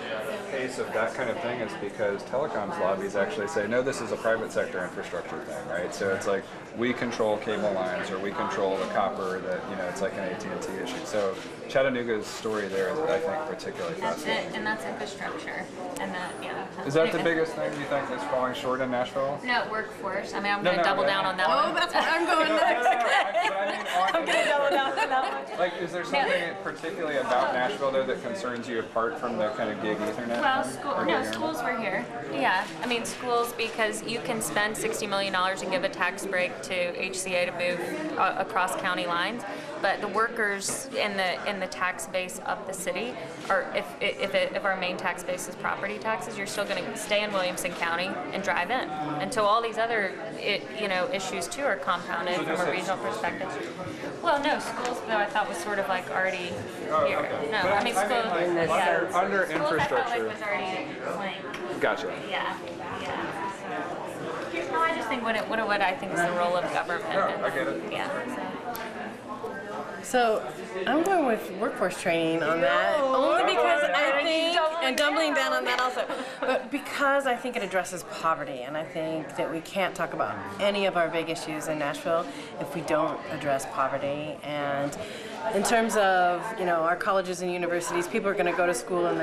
pace of that kind of thing is because telecoms lobbies actually say, no, this is a private sector infrastructure thing, right? So it's like, we control cable lines, or we control the copper, that, it's like an AT&T issue. So Chattanooga's story there is, I think, particularly fascinating. And that's infrastructure. And that, Is that the biggest thing you think is falling short in Nashville? No, workforce. I mean, I'm going to double down on that one. Oh, that's where I'm going next. I'm going to double down on that one. Like, is there something particularly about Nashville, though, that concerns you apart from the kind of gig Ethernet? Well, schools were here. Yeah, I mean, schools, because you can spend $60 million and give a tax break to HCA to move across county lines, but the workers in the tax base of the city, or if our main tax base is property taxes, you're still going to stay in Williamson County and drive in. And so all these other issues too are compounded from a regional perspective. Well, no, schools though I thought was sort of like already here. Okay. No, But I mean schools. Under Schools infrastructure. I felt like was already like. Gotcha. Yeah. No, I just think what I think is the role of government. I get it. Yeah. So I'm going with workforce training on that, only because I think, and doubling down on that also, but because I think it addresses poverty, and I think that we can't talk about any of our big issues in Nashville if we don't address poverty. And in terms of, our colleges and universities, people are going to go to school, and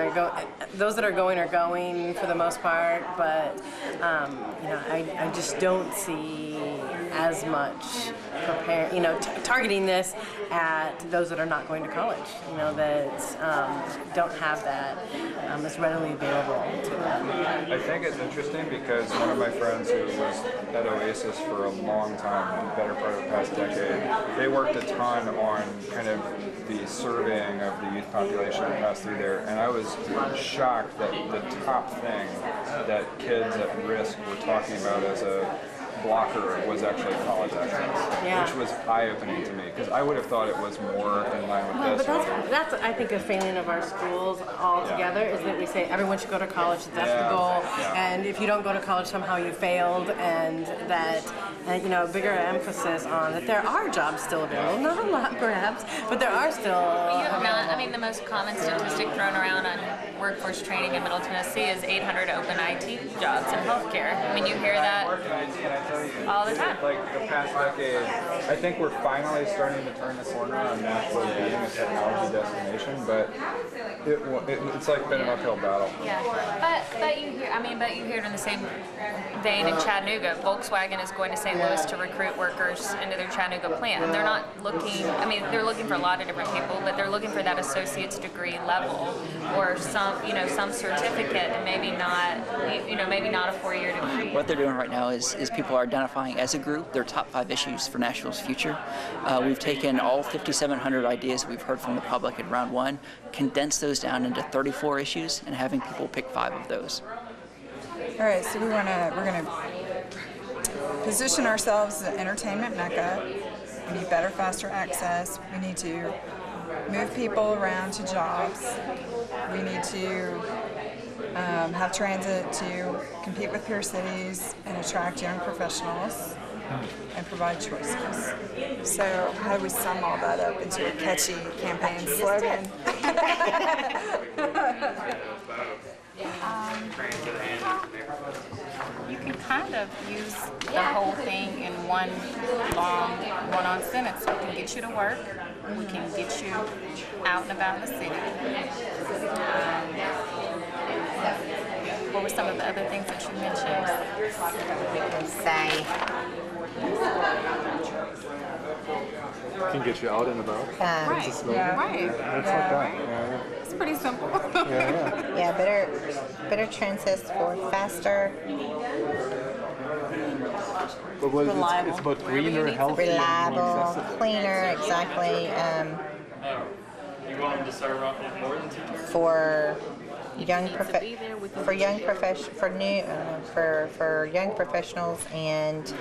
those that are going for the most part, but I just don't see as much targeting this at those that are not going to college, that don't have that as readily available to them. I think it's interesting because one of my friends who was at Oasis for a long time, the better part of the past decade, they worked a ton on kind of the surveying of the youth population that passed through there, and I was shocked that the top thing that kids at risk were talking about as a blocker was actually college access, which was eye-opening to me, because I would have thought it was more in line with this. But that's I think a failing of our schools altogether, is that we say everyone should go to college, that's the goal, and if you don't go to college somehow you failed, and that and you know, a bigger emphasis on that there are jobs still available. Not a lot, perhaps, but there are still. You have not. I mean, the most common statistic thrown around on workforce training in Middle Tennessee is 800 open IT jobs in healthcare. I mean, you hear that all the time. Like the past decade, I think we're finally starting to turn the corner on Nashville being a technology destination, but it's like been an uphill battle. Yeah, but you hear. I mean, but you hear it in the same vein in Chattanooga. Volkswagen is going to St. Louis to recruit workers into their Chattanooga plant. They're not looking. I mean, they're looking for a lot of different people, but they're looking for that associate's degree level or some certificate, and maybe not a 4-year degree. What they're doing right now is people are identifying as a group their top 5 issues for Nashville's future. We've taken all 5,700 ideas we've heard from the public in round 1, condensed those down into 34 issues, and having people pick 5 of those. All right, so we're gonna position ourselves as an entertainment mecca. We need better, faster access. We need to move people around to jobs. We need to have transit to compete with peer cities and attract young professionals and provide choices. So how do we sum all that up into a catchy campaign slogan? You can kind of use the whole thing in one long run-on sentence. We can get you to work. We can get you out and about in the city. What were some of the other things that you mentioned? We can say. Can get you out and about. Right. That's a slogan. Right. That's like that. Yeah. It's pretty simple. Yeah, better chances for faster. But it's about greener, healthier, reliable, cleaner, exactly. You want them to serve up more than 2 For young professionals and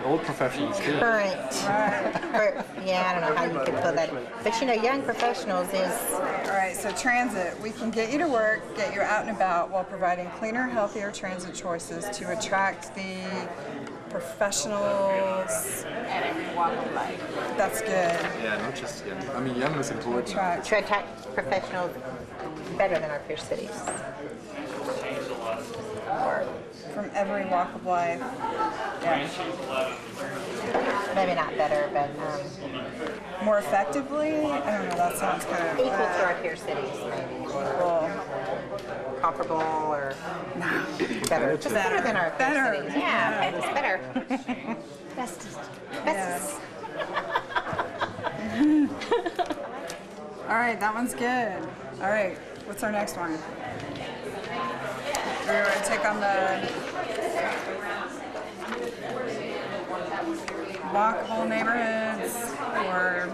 old professionals too. Current. Yeah, I don't know how you could put that. But you know, young professionals is. All right, so transit. We can get you to work, get you out and about while providing cleaner, healthier transit choices to attract the professionals. At every walk of life. That's good. Yeah, not just young. I mean, young is important. To attract professionals better than our peer cities. From every walk of life. Yeah. Maybe not better, but more effectively? I don't know, that sounds kind of equal to our peer cities, maybe. Comparable or better. Just better than our peer cities. Yeah, it's better. Best. Yes. All right, that one's good. All right, what's our next one? We're going to take on the walkable neighborhoods or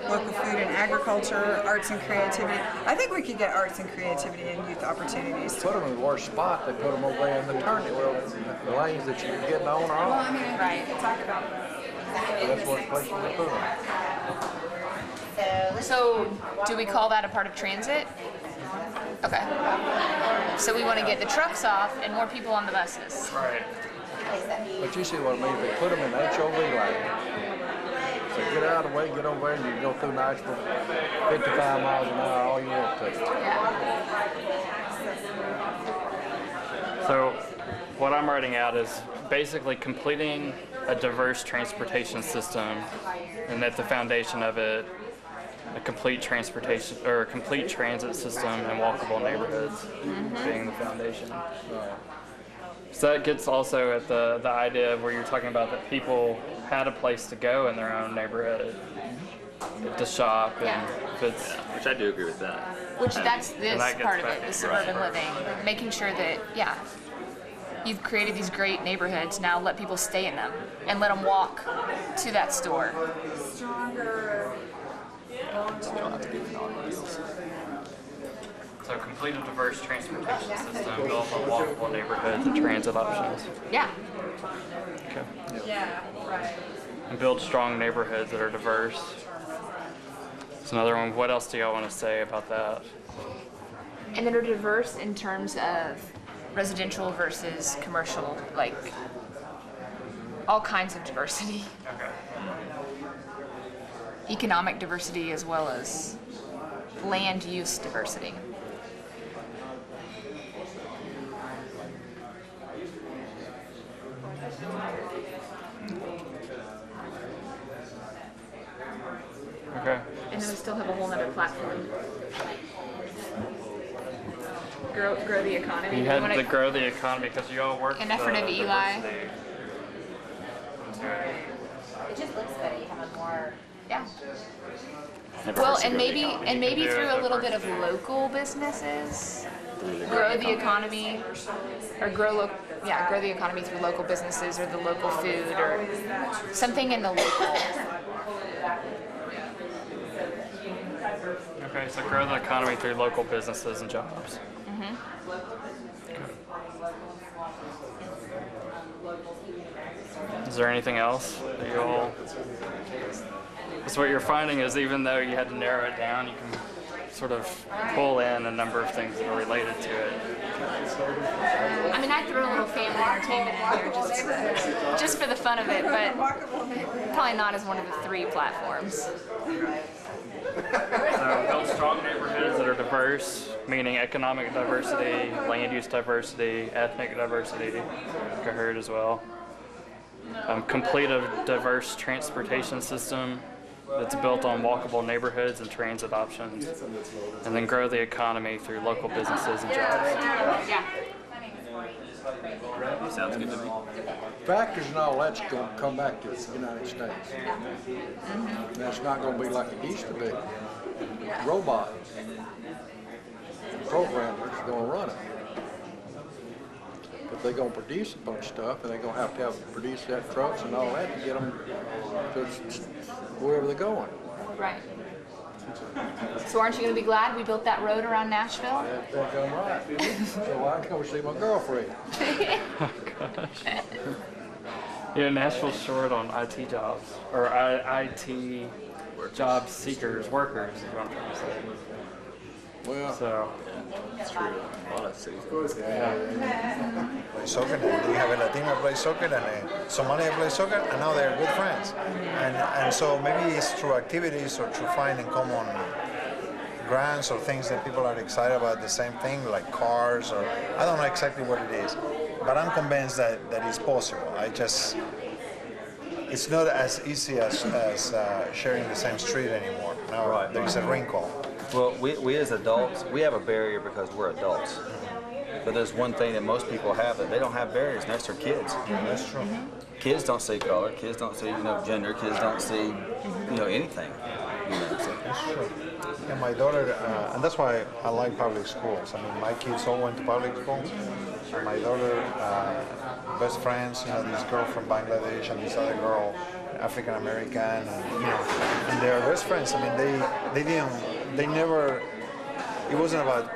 local food and agriculture, arts and creativity. I think we could get arts and creativity and youth opportunities. Put them in the worst spot. They put them over there in the turning the lanes that you're getting on or off. Well, I mean, right. Talk about that's what place you put them. So, do we call that a part of transit? Okay. So we want to get the trucks off and more people on the buses. Right. But you see what I mean? They put them in HOV lane. So get out of the way, get over there, and you can go through Nashville 55 miles an hour all you want to. So what I'm writing out is basically completing a diverse transportation system, and at the foundation of it, a complete transportation or a complete transit system and walkable neighborhoods being the foundation. So that gets also at the idea of where you're talking about that people had a place to go in their own neighborhood to shop and if it's, which I do agree with that. Which that's this that part of back it, the into suburban living, making sure that you've created these great neighborhoods. Now let people stay in them and let them walk to that store. Stronger. So complete a diverse transportation system, build up walkable neighborhoods and transit options. Yeah. Okay. Yeah, right. And build strong neighborhoods that are diverse. It's another one. What else do y'all want to say about that? And that are diverse in terms of residential versus commercial, like all kinds of diversity. Economic diversity as well as land use diversity. Okay. And then we still have a whole other platform. Grow the economy. You had to grow the economy because you all work. An effort of Eli. It just looks better. You have a more. Yeah. Well, and maybe through a little bit of local businesses, grow the economy, or grow the economy through local businesses or the local food or something in the local. Okay, so grow the economy through local businesses and jobs. Is there anything else that you all? Because what you're finding is even though you had to narrow it down, you can sort of pull in a number of things that are related to it. I mean, I throw a little family entertainment in here just for the fun of it, but probably not as one of the 3 platforms. So build strong neighborhoods that are diverse, meaning economic diversity, land use diversity, ethnic diversity, like I heard as well. Complete a diverse transportation system that's built on walkable neighborhoods and transit options, and then grow the economy through local businesses and jobs. Yeah. Sounds good to me. Factors and all that's going to come back to the United States. That's not going to be like it used to be. Robots, programmers are going to run it. But they're going to produce a bunch of stuff, and they're going to have produce that trucks and all that to get them to wherever they're going. Right. So aren't you going to be glad we built that road around Nashville? I think I'm right. So I can go see my girlfriend. Oh, gosh. Yeah, Nashville's short on IT jobs, or IT job seekers, workers, is what I'm trying to say. Well, so. It's true. A lot of cities. Soccer, you have a Latino play soccer and a Somali play soccer, and now they're good friends. And so maybe it's through activities or through finding common grants or things that people are excited about the same thing, like cars, or I don't know exactly what it is, but I'm convinced that it's possible. It's not as easy as sharing the same street anymore. Now there is a wrinkle. Well, we as adults, we have a barrier because we're adults. But there's one thing that most people have that they don't have barriers, and that's their kids. That's true. Kids don't see color. Kids don't see gender. Kids don't see anything. So. That's true. And my daughter, and that's why I like public schools. I mean, my kids all went to public schools. My daughter, best friends, this girl from Bangladesh and this other girl, African American, and they're best friends. I mean, they never. It wasn't about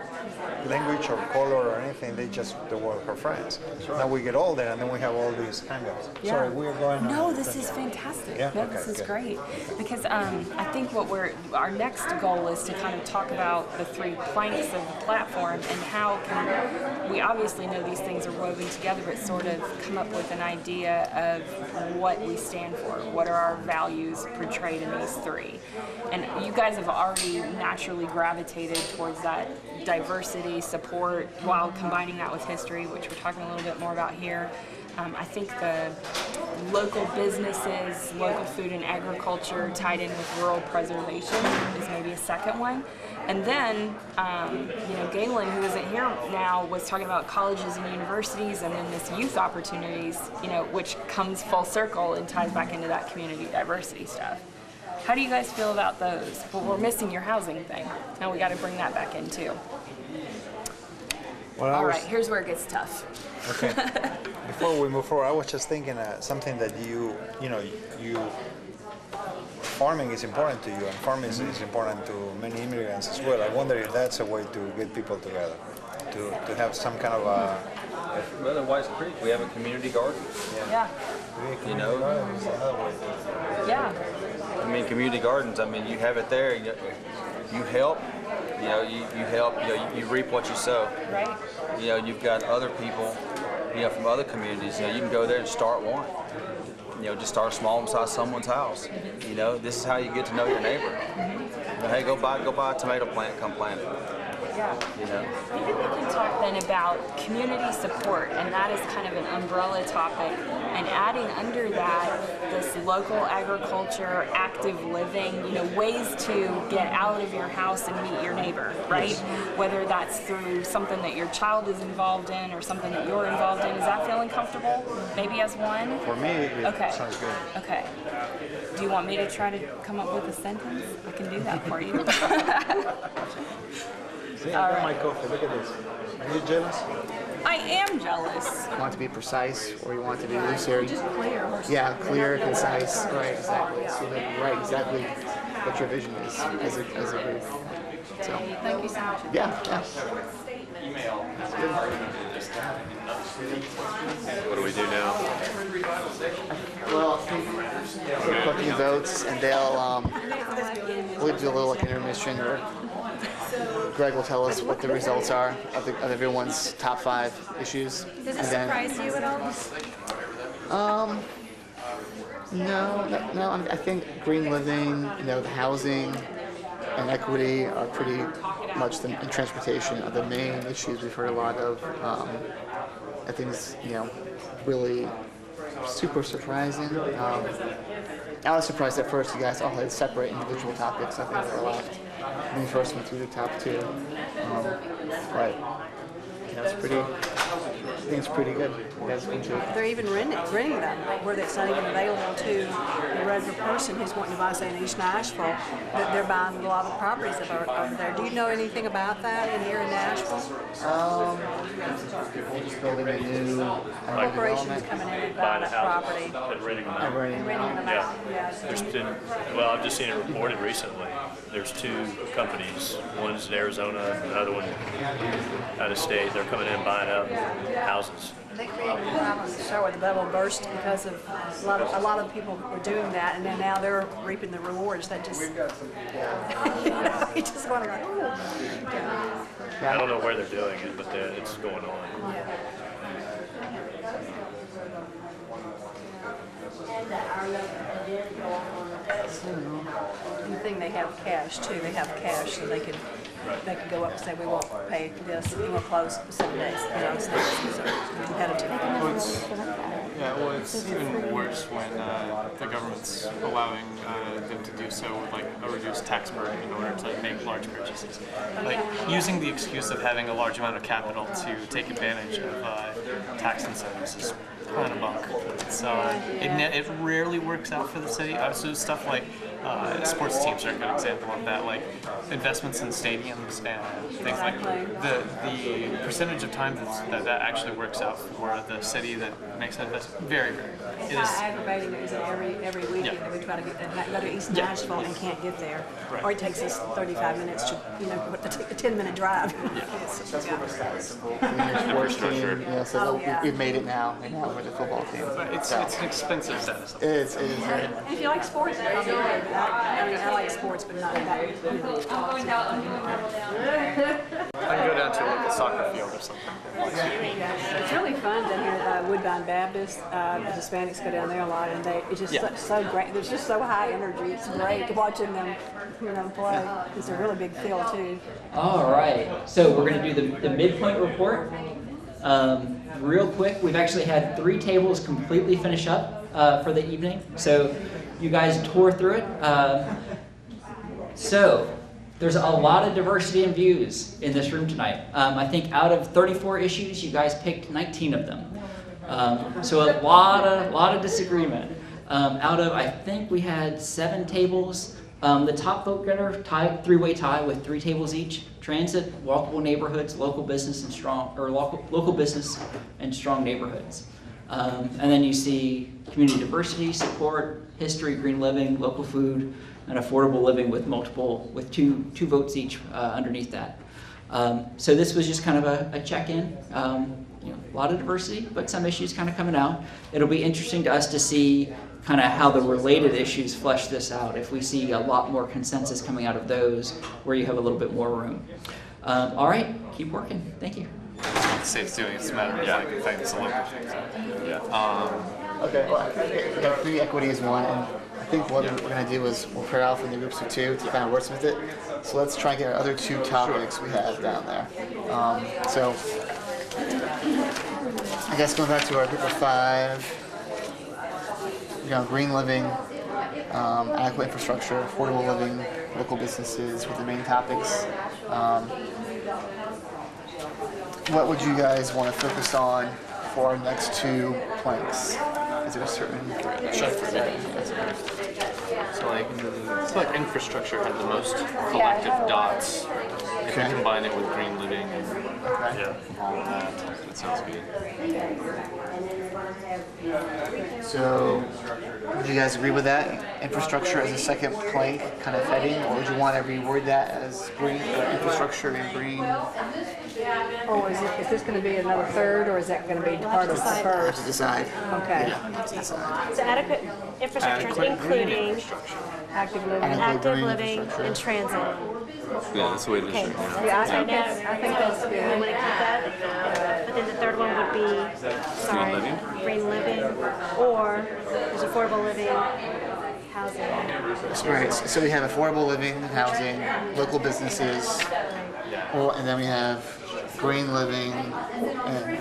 language or color or anything. They were her friends. Right. Now we get older and then we have all these hang-ups. Yeah. Sorry, we're going. No, this is fantastic. Yeah? No, Okay, this is good. great because I think our next goal is to kind of talk about the 3 planks of the platform and how we obviously know these things are woven together, but sort of come up with an idea of what we stand for. What are our values portrayed in these 3? And you guys have already naturally gravitated towards that diversity, support, while combining that with history, which we're talking a little bit more about here. I think the local businesses, local food and agriculture tied in with rural preservation is maybe a second one. And then, Galen, who isn't here now, was talking about colleges and universities and then this youth opportunities, which comes full circle and ties back into that community diversity stuff. How do you guys feel about those? Well, we're missing your housing thing. Now we got to bring that back in too. Well, all right, here's where it gets tough. Okay. Before we move forward, I was just thinking something that farming is important to you, and farming is important to many immigrants as well. I wonder if that's a way to get people together, to have some kind of a. Well, in White Creek, we have a community garden. Yeah. Yeah. I mean, community gardens. I mean, you have it there. You help. You know, you help. You know, you reap what you sow. Right. You know, you've got other people, you know, from other communities. You know, you can go there and start one. You know, just start small beside someone's house. You know, this is how you get to know your neighbor. You know, hey, go buy a tomato plant, come plant it. Yeah. You know. Maybe we can talk then about community support, and that is kind of an umbrella topic, and adding under that this local agriculture, active living, you know, ways to get out of your house and meet your neighbor, right? Whether that's through something that your child is involved in or something that you're involved in. Is that feeling comfortable? Maybe as one? For me, it sounds good. Okay. Do you want me to try to come up with a sentence? I can do that for you. See, I got my coffee. Look at this. Are you jealous? I am jealous. You want to be precise or you want to be loose here? Just clear. Yeah, clear, concise. Right, exactly. So that you write exactly what your vision is as a group. So, Thank you so much. yeah. What do we do now? Well, I think we're collecting votes, and we'll do a little like intermission where Greg will tell us what the results are of everyone's top 5 issues. Does it surprise you at all? No. I think green living, you know, the housing and equity are pretty much and transportation are the main issues we've heard a lot of. I think it's, you know, really super surprising. I was surprised at first you guys all had separate individual topics. I think they were left. When we first went through the top 2. But you know, I think it's pretty good. You guys went through it. They're even renting them, where it's not even available to the regular person who's wanting to buy, say, in East Nashville. That they're buying a lot of the properties that are over there. Do you know anything about that in here in Nashville? People just building a new corporations coming in and buying that property. And renting them out. And renting them out. Yeah. There's been, well, I've just seen it reported recently. There's 2 companies. One's in Arizona, another one out of state. They're coming in and buying up houses. They created a problem on the show where the bubble burst because of a lot of people were doing that, and then now they're reaping the rewards. That just, you just want to go. I don't know where they're doing it, but it's going on. The thing, they have cash too. They have cash, so they could go up and say, we won't pay this, we will close for 7 days. You know, so it's competitive. Well, it's even worse when the government's allowing them to do so with like a reduced tax burden in order to make large purchases. Like using the excuse of having a large amount of capital to take advantage of tax incentives is kind of bunk. It rarely works out for the city. So stuff like sports teams are a good example of that, like investments in stadiums and things like that. The percentage of times that actually works out for the city that makes that investment, very rare. It's not aggravating that every weekend that we try to go to East Nashville and can't get there. Right. Or it takes us 35 minutes to, take a 10-minute drive. That's what we're sports team, you know, so we've made it now, and now we're the football team. But it's an expensive status. It is. If you like sports, I'll be great. I like sports, but not that. I can go down to a local soccer field or something. It's really fun down here at Woodbine Baptist. The Hispanics go down there a lot, and it's just so great. There's just so high energy. It's great watching them, play. It's a really big field too. All right, so we're going to do the midpoint report. Real quick, we've actually had 3 tables completely finish up for the evening. So you guys tore through it. So there's a lot of diversity in views in this room tonight. I think out of 34 issues, you guys picked 19 of them. So a lot of disagreement. I think we had 7 tables. The top vote getter tied 3-way tie with 3 tables each. Transit, walkable neighborhoods, local business and local business and strong neighborhoods. And then you see community diversity, support, history, green living, local food, and affordable living with two votes each underneath that. So this was just kind of a check-in. A lot of diversity, but some issues kind of coming out. It'll be interesting to us to see kind of how the related issues flesh this out, if we see a lot more consensus coming out of those where you have a little bit more room. All right, keep working. Thank you. It's safe doing it's a matter of like, in fact, it's a local thing. So. Yeah. Okay, well, community equity is one, and I think what we're going to do is we'll pair off into groups of two to kind of wordsmith it. So let's try and get our other two topics we have down there. So I guess going back to our group of 5, green living, adequate infrastructure, affordable living, local businesses with the main topics. What would you guys want to focus on for our next 2 planks? Is there a certain check for that? So like, I feel like infrastructure had the most collective dots. If we combine it with green living and all of that, that sounds good. So, would you guys agree with that? Infrastructure as a second plank kind of heading, or would you want to reword that as green infrastructure and green? Or is this going to be another third, or is that going to be part of the first? I have to decide. Okay. Yeah, I have to decide. So adequate infrastructure is including active living, and transit. Yeah, that's the way it is Okay. right now. Yeah, I think that's good. You want to keep that? But then the third one would be, green living, or there's affordable living, housing. Right. So we have affordable living, housing, local businesses, and then we have green living and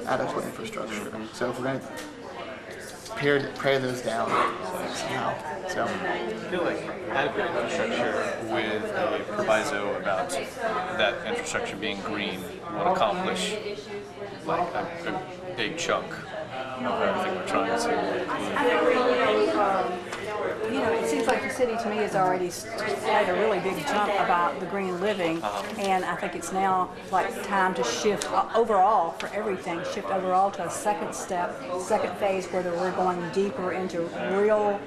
adequate infrastructure. So if we're going to pare those down somehow. So I feel like adequate infrastructure with a proviso about that infrastructure being green will accomplish like a big chunk of everything we're trying to it seems like the city to me has already made a really big jump about the green living, and I think it's now like time to shift overall for everything, shift overall to a second phase where we're going deeper into real,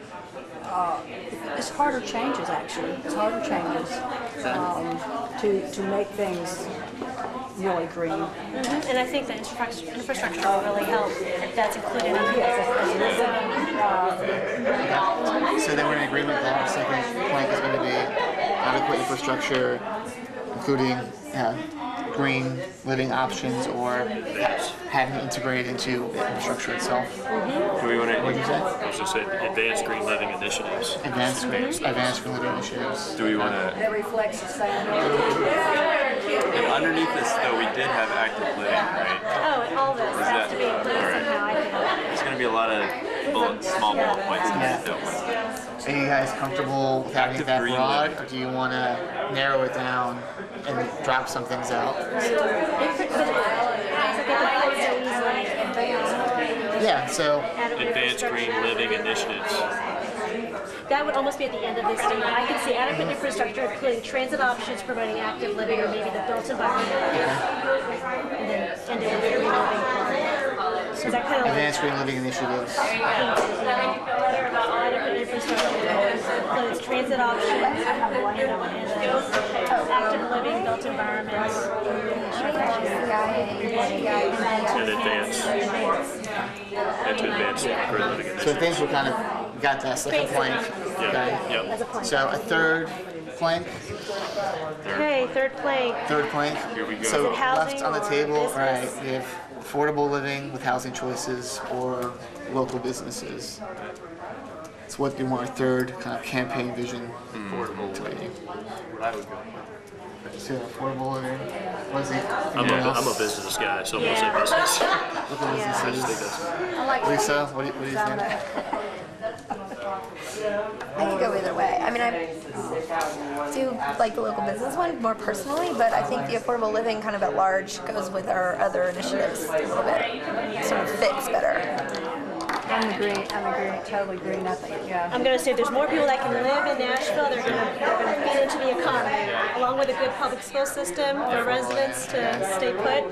it's harder changes actually, it's harder changes to make things really green. And I think the infrastructure will really help if that's included in the So then we're in agreement that our second plank is going to be adequate infrastructure, including green living options or having it integrated into the infrastructure itself. Do we want to? What did you say? I was just saying advanced green living initiatives. Advanced green living initiatives. Do we want to? That reflects sustainability. Underneath this, though, we did have active living, right? Oh, and all this has to be included somehow, I think. There's going to be a lot of small bullet points in that. Are you guys comfortable with having that broad, or do you want to narrow it down and drop some things out? Yeah, so advanced green living initiatives. That would almost be at the end of this statement. I could see adequate infrastructure, including transit options, promoting active living, or maybe the built environment. And then end it with green living. Is that kind of advanced green living initiatives. Adequate infrastructure includes transit options, active living, built environments, And advanced. And to advance green living initiatives. So things we kind of got that second plank. Okay. Yep. So a third plank. Okay, third plank. Third plank. Here we go. So housing left on the or table, all right, business? we have affordable living with housing choices or local businesses. So what do you want our third kind of campaign vision to be? I would go. So affordable living. What is it? I'm a business guy, so I'm going to say business. Local I just think businesses. that's. Lisa, what do you think? I could go either way. I mean, I do like the local business one more personally, but I think the affordable living kind of at large goes with our other initiatives a little bit. Sort of fits better. I'm agreeing, totally agreeing. I think, yeah. I'm going to say there's more people that can live in Nashville. They're going to feed into the economy, along with a good public school system for residents to stay put.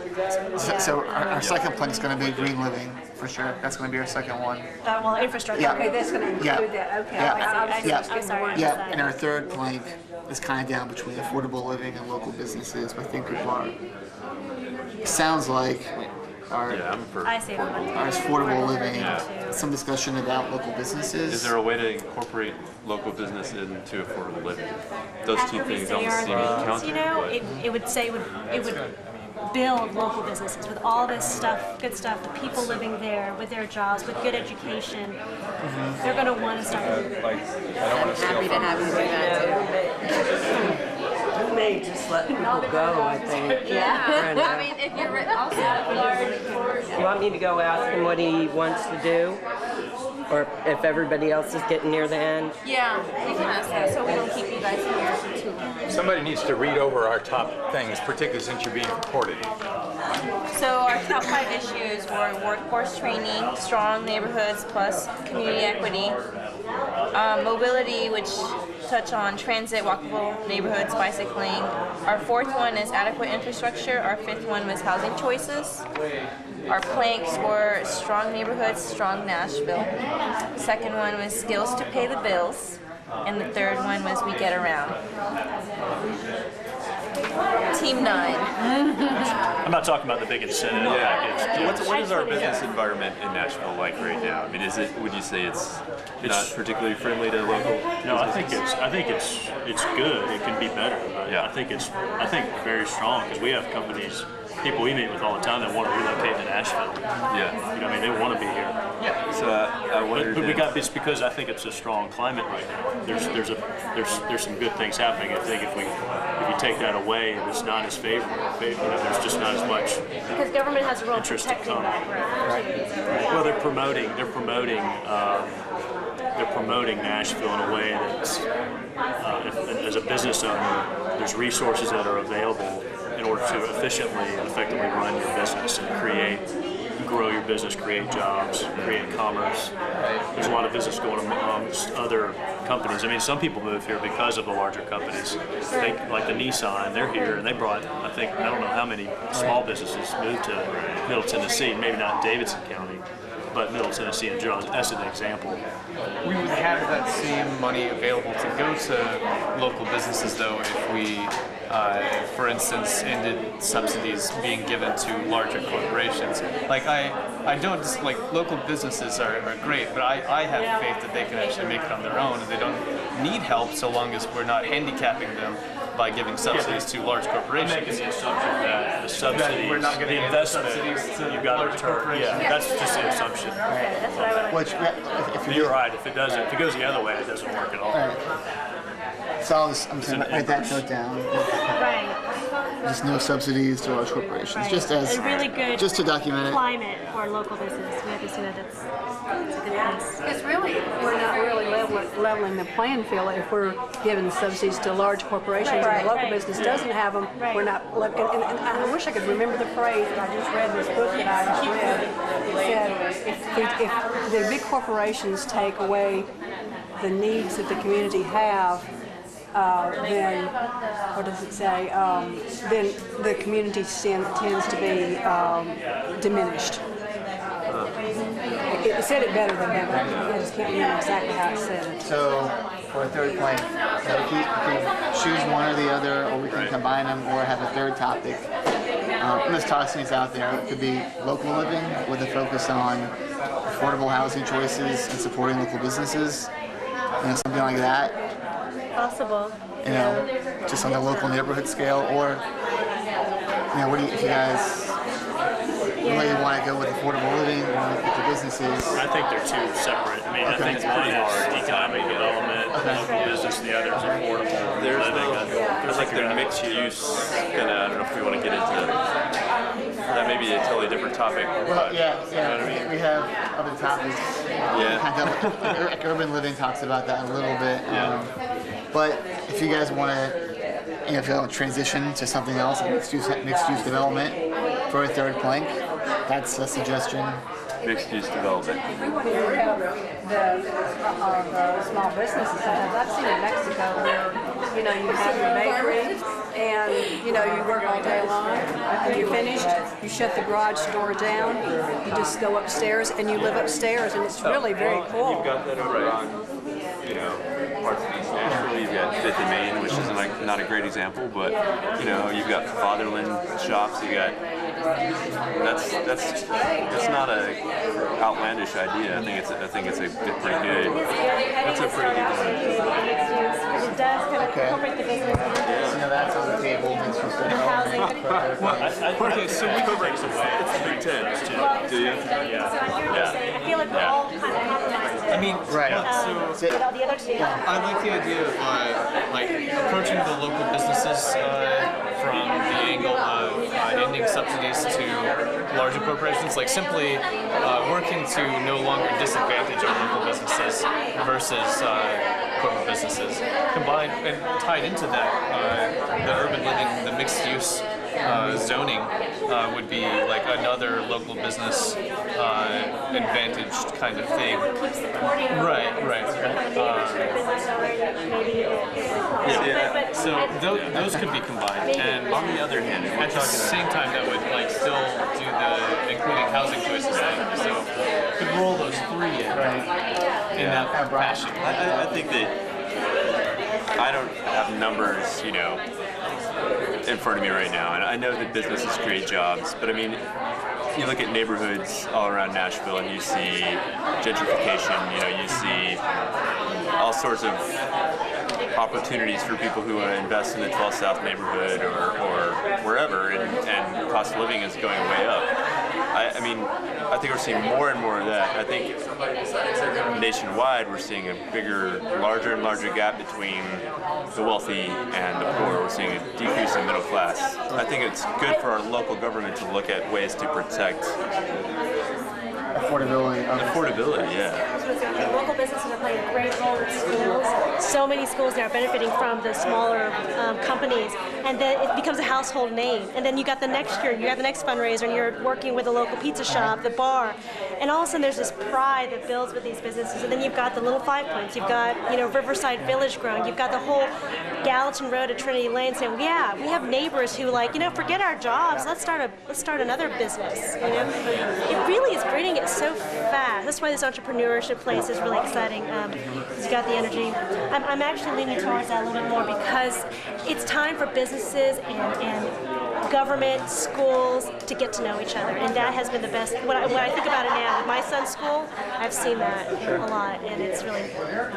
So our second plank is going to be green living, for sure. That's going to be our second one. Well, infrastructure. Yeah. Okay, that's going to include Yeah. that. Okay. I'm sorry. Yeah, and our third plank is kind of down between affordable living and local businesses. But I think people are. Sounds like are I say affordable living. Some discussion about local businesses. Is there a way to incorporate local business into affordable living? Those two things don't seem counter. You know, it would build local businesses with all this stuff, good stuff, the people living there with their jobs, with good education. They're going to want to start. Like, I don't want to steal from have you do that too. You may just let people go, I think. Yeah. I mean, if you're also large. You want me to go ask him what he wants to do? Or if everybody else is getting near the end? Yeah, we can ask that so we don't keep you guys here for too long. Somebody needs to read over our top things, particularly since you're being recorded. So our top 5 issues were workforce training, strong neighborhoods plus community equity, mobility, which touch on transit, walkable neighborhoods, bicycling. Our 4th one is adequate infrastructure. Our 5th one was housing choices. Our planks were strong neighborhoods, strong Nashville. 2nd one was skills to pay the bills. And the 3rd one was we get around. Team 9. I'm not talking about the big incentive package. What is our business environment in Nashville like right now? I mean, would you say it's not particularly friendly to local? No, I think it's good. It can be better, but I think very strong because we have companies, people we meet with all the time that want to relocate to Nashville. Yeah. You know, I mean, they want to be here. Yeah. So I wondered. But we got this because I think it's a strong climate right now. There's some good things happening. I think if you take that away and it's not as favorable, there's just not as much. Because government has a role interest protecting that. Well, they're promoting Nashville in a way that's, as a business owner, there's resources that are available in order to efficiently and effectively run your business and grow your business, create jobs, create commerce. There's a lot of business going amongst other companies. I mean, some people move here because of the larger companies. Like the Nissan, they're here, and they brought, I don't know how many small businesses moved to Middle Tennessee, maybe not Davidson County, but Middle Tennessee in general, as an example. We would have that same money available to go to local businesses, though, if we, for instance, ended subsidies being given to larger corporations. Like, I don't just, like, local businesses are great, but I have faith that they can actually make it on their own, and they don't need help so long as we're not handicapping them by giving subsidies to large corporations. I'm making the assumption that the subsidies, we're not going to the give investment, subsidies to you've got to large return. corporations. Yeah, that's just the assumption. That's what I would like. You're right. If it goes the other way, it doesn't work at all. So I'm just write that note down. Right. Just no subsidies to large corporations. Right. Just as a really good just to document it. climate for local business. We have to see that it's a good place. It's really, we're not really leveling the playing field if we're giving subsidies to large corporations and the local business doesn't have them. We're not looking. And I wish I could remember the phrase that I just read in this book that I just read. It said, if the big corporations take away the needs that the community have, then, what does it say? Then the community tends to be diminished. It said it better than that. I just can't remember exactly how it said it. So for a third plank, we can choose one or the other, or we can combine them, or have a third topic. I'm just tossing these out there. It could be local living with a focus on affordable housing choices and supporting local businesses, something like that. Possible. Just on the local neighborhood scale, or what do you, if you guys really want to go with affordable living or with the businesses? I think they're two separate. I mean, I think one is economic development, local business, the other is affordable living. There's like the mixed use kind of, I don't know if we want to get into that. May be a totally different topic. Well, yeah. You know what I mean? We have other topics. Like urban living talks about that a little bit. But if you guys want to, if you want to transition to something else, like mixed use development for a third plank, that's a suggestion. Mixed use development. We want to help the small businesses. Sometimes I've seen in Mexico where you have your bakery and you work all day long. When you're finished, you shut the garage door down. You just go upstairs and you live upstairs, and it's really very cool. You've got that over on, parts of East Nashville. You've got Fifth and Main, which is not a great example, but you've got fatherland shops. You got that's not a outlandish idea. I think it's a pretty good. That's a pretty good one. It does kind of incorporate the business. So that's on the table. Okay, so we cover it's the Big Ten, do you? I feel like we're all kind of compromising. I mean, right. So the other two. I like the idea of like approaching the local businesses from the angle of ending subsidies to larger corporations, like simply working to no longer disadvantage our local businesses versus corporate businesses. Combined and tied into that, the urban living, the mixed use zoning would be like another local business advantaged kind of thing. Right. Yeah. So those could be combined, and on the other hand, at the same time, that would like still do the including housing choices thing. So could roll those three in that fashion. I think that I don't have numbers, in front of me right now, and I know that businesses create jobs, but I mean, you look at neighborhoods all around Nashville and you see gentrification, you see all sorts of opportunities for people who want to invest in the 12 South neighborhood or wherever, and cost of living is going way up. I mean, I think we're seeing more and more of that. I think nationwide we're seeing a larger and larger gap between the wealthy and the poor. We're seeing a decrease in middle class. I think it's good for our local government to look at ways to protect affordability. The local businesses are playing a great role in schools. So many schools now are benefiting from the smaller companies, and then it becomes a household name. And then you got the next year, you got the next fundraiser, and you're working with a local pizza shop, the bar, and all of a sudden there's this pride that builds with these businesses. And then you've got the little Five Points, you've got Riverside Village growing, you've got the whole Gallatin Road at Trinity Lane saying, yeah, we have neighbors who forget our jobs, let's start another business. It really is breeding it so fast. That's why this entrepreneurship place is really exciting. Because you got the energy. I'm actually leaning towards that a little bit more because it's time for businesses and government, schools to get to know each other, and that has been the best. When I think about it now, with my son's school, I've seen that a lot, and it's really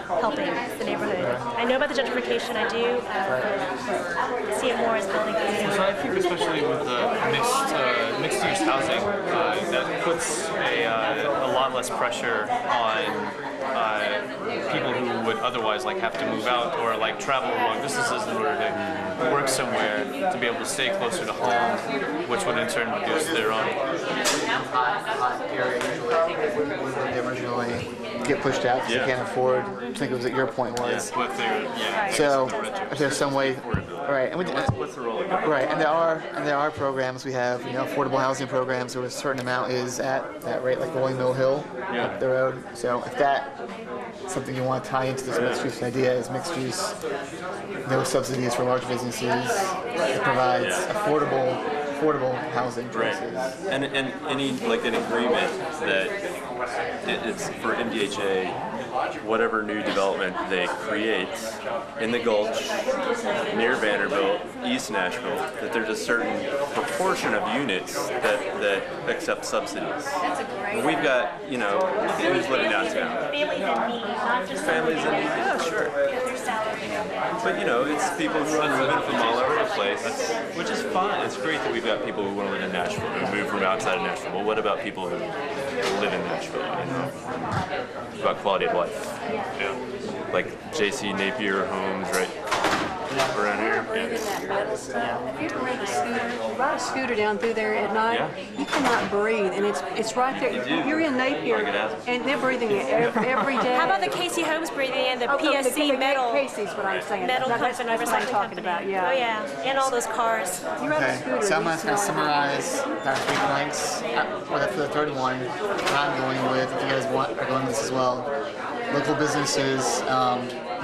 helping the neighborhood. I know about the gentrification, I do see it more as building things. So I think especially with the mixed-use housing, that puts a lot less pressure on people who would otherwise have to move out or travel long distances in order to work somewhere to be able to stay closer to home, which would in turn reduce their own. They originally get pushed out because they can't afford. I think it was at your point was. So if there's some way, right? And what's the role of government? Right, and there are programs. We have affordable housing programs where a certain amount is at that rate, like Rolling Mill Hill up the road. So if that's something you want to tie into this mixed use idea, is mixed use, no subsidies for large businesses. It provides affordable housing choices. And any an agreement that it's for MDHA, whatever new development they create in the Gulch, near Vanderbilt, East Nashville, that there's a certain proportion of units that accept subsidies. We've got, who's living downtown? Families in need, not just families in need. Yeah, sure. But it's people who are moving from all over the place, which is fine. It's great that we've got people who want to live in Nashville, who move from outside of Nashville. Well, what about people who live in Nashville? About quality of life. Yeah. Like J.C. Napier Homes, right around here. If you ever ride a scooter down through there at night, you cannot breathe, and it's right there. You're in Napier, and they're breathing it every day. How about the Casey Homes breathing in the PSC metal? Casey's what I'm saying. Metal that's company, what I'm talking about. Yeah. Oh yeah, and all those cars. Okay, so I'm going to summarize our 3 planks for the third one. I'm going with, if you guys are going with this as well, local businesses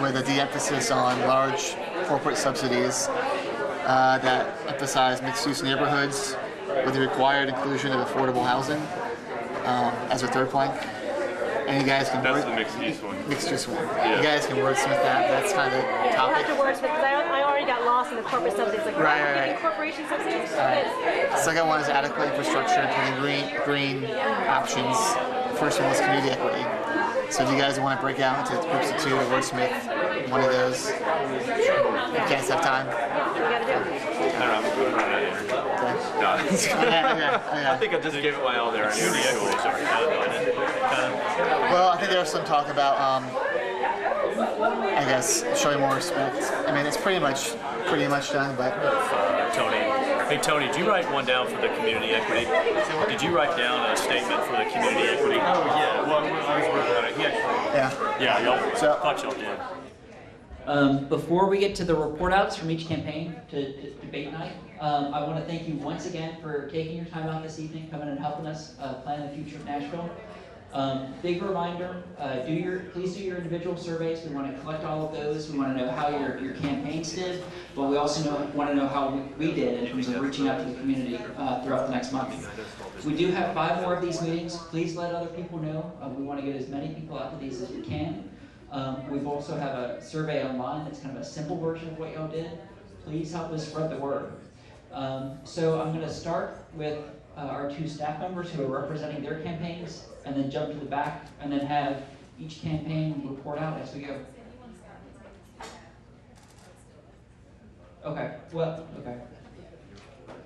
with a de-emphasis on large corporate subsidies that emphasize mixed-use neighborhoods with the required inclusion of affordable housing as a third plank. And you guys can That's the mixed use one. Mixed use one. Yeah. You guys can wordsmith that. That's kind of the Yeah, you topic. have to wordsmith because I already got lost in the corporate subsidies. Like, Right. corporation subsidies. Second one is adequate infrastructure, including green options. First one is community equity. So if you guys want to break out into groups of two, wordsmith one of those. You guys have time? We got to do it. I don't know, I'm going to run out of energy. No. I think I just gave it my all there. Well, I think there was some talk about, I guess, showing more respect. I mean, it's pretty much done, but. Tony. Hey, Tony, did you write one down for the community equity? Did you write down a statement for the community equity? Oh, yeah. Well, I was working on it. Yeah, y'all. Thought y'all did. Before we get to the report outs from each campaign to debate night, I want to thank you once again for taking your time out this evening, coming and helping us plan the future of Nashville. Big reminder, please do your individual surveys. We want to collect all of those. We want to know how your campaigns did, but we also want to know how we did in terms of reaching out to the community throughout the next month. We do have 5 more of these meetings. Please let other people know. We want to get as many people out to these as we can. We've also have a survey online that's kind of a simple version of what y'all did. Please help us spread the word. So I'm going to start with our 2 staff members who are representing their campaigns, and then jump to the back, and then have each campaign report out as we go. Okay, well, okay.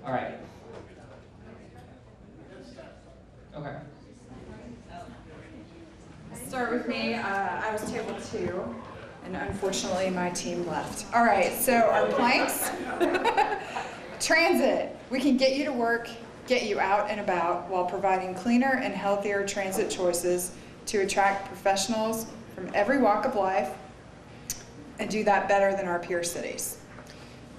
All right. Okay. Start with me. I was table 2, and unfortunately my team left. All right, so our planks. Transit. We can get you to work, get you out and about while providing cleaner and healthier transit choices to attract professionals from every walk of life and do that better than our peer cities.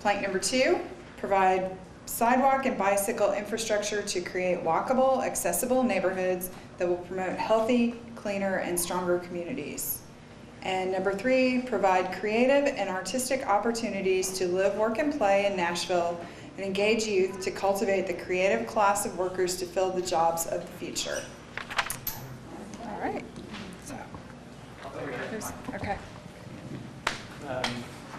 Plank number 2, provide sidewalk and bicycle infrastructure to create walkable, accessible neighborhoods that will promote healthy, cleaner, and stronger communities. And number 3, provide creative and artistic opportunities to live, work, and play in Nashville and engage youth to cultivate the creative class of workers to fill the jobs of the future. All right. So, okay.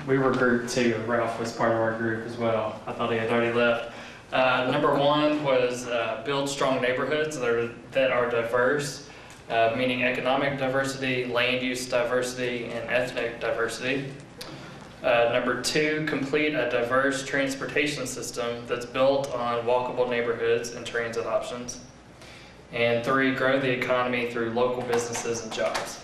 We were group 2. Ralph was part of our group as well. I thought he had already left. Number 1 was build strong neighborhoods that are diverse, meaning economic diversity, land use diversity, and ethnic diversity. Number 2, complete a diverse transportation system that's built on walkable neighborhoods and transit options. And 3, grow the economy through local businesses and jobs.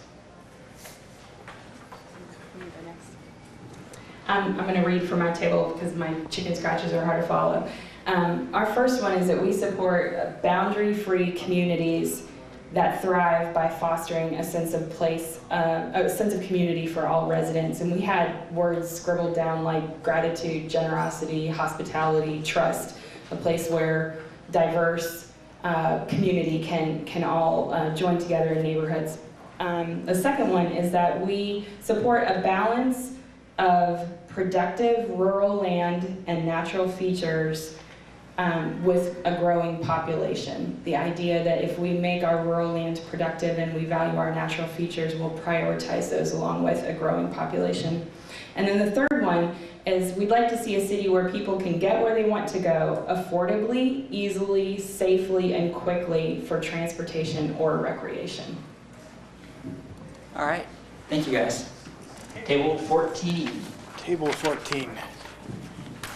I'm going to read from our table because my chicken scratches are hard to follow. Our first one is that we support boundary-free communities that thrive by fostering a sense of place, a sense of community for all residents. And we had words scribbled down like gratitude, generosity, hospitality, trust, a place where diverse community can all join together in neighborhoods. The second one is that we support a balance of productive rural land and natural features with a growing population. The idea that if we make our rural land productive and we value our natural features, we'll prioritize those along with a growing population. And then the third one is we'd like to see a city where people can get where they want to go affordably, easily, safely, and quickly for transportation or recreation. All right, thank you guys. Table 14. Table 14.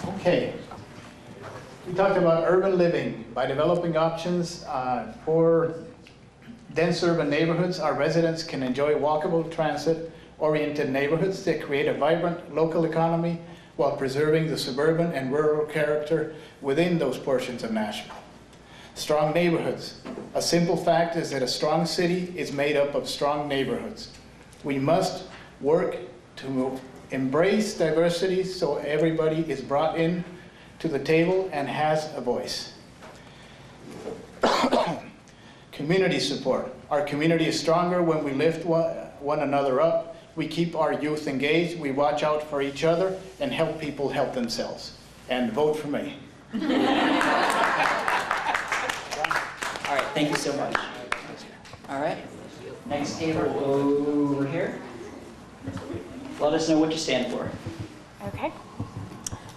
Okay. We talked about urban living. By developing options for dense urban neighborhoods, our residents can enjoy walkable, transit-oriented neighborhoods that create a vibrant local economy while preserving the suburban and rural character within those portions of Nashville. Strong neighborhoods. A simple fact is that a strong city is made up of strong neighborhoods. We must work to embrace diversity so everybody is brought in to the table and has a voice. Community support. Our community is stronger when we lift one another up. We keep our youth engaged. We watch out for each other and help people help themselves. And vote for me. All right, thank you so much. All right, Next table over here. Let us know what you stand for. Okay.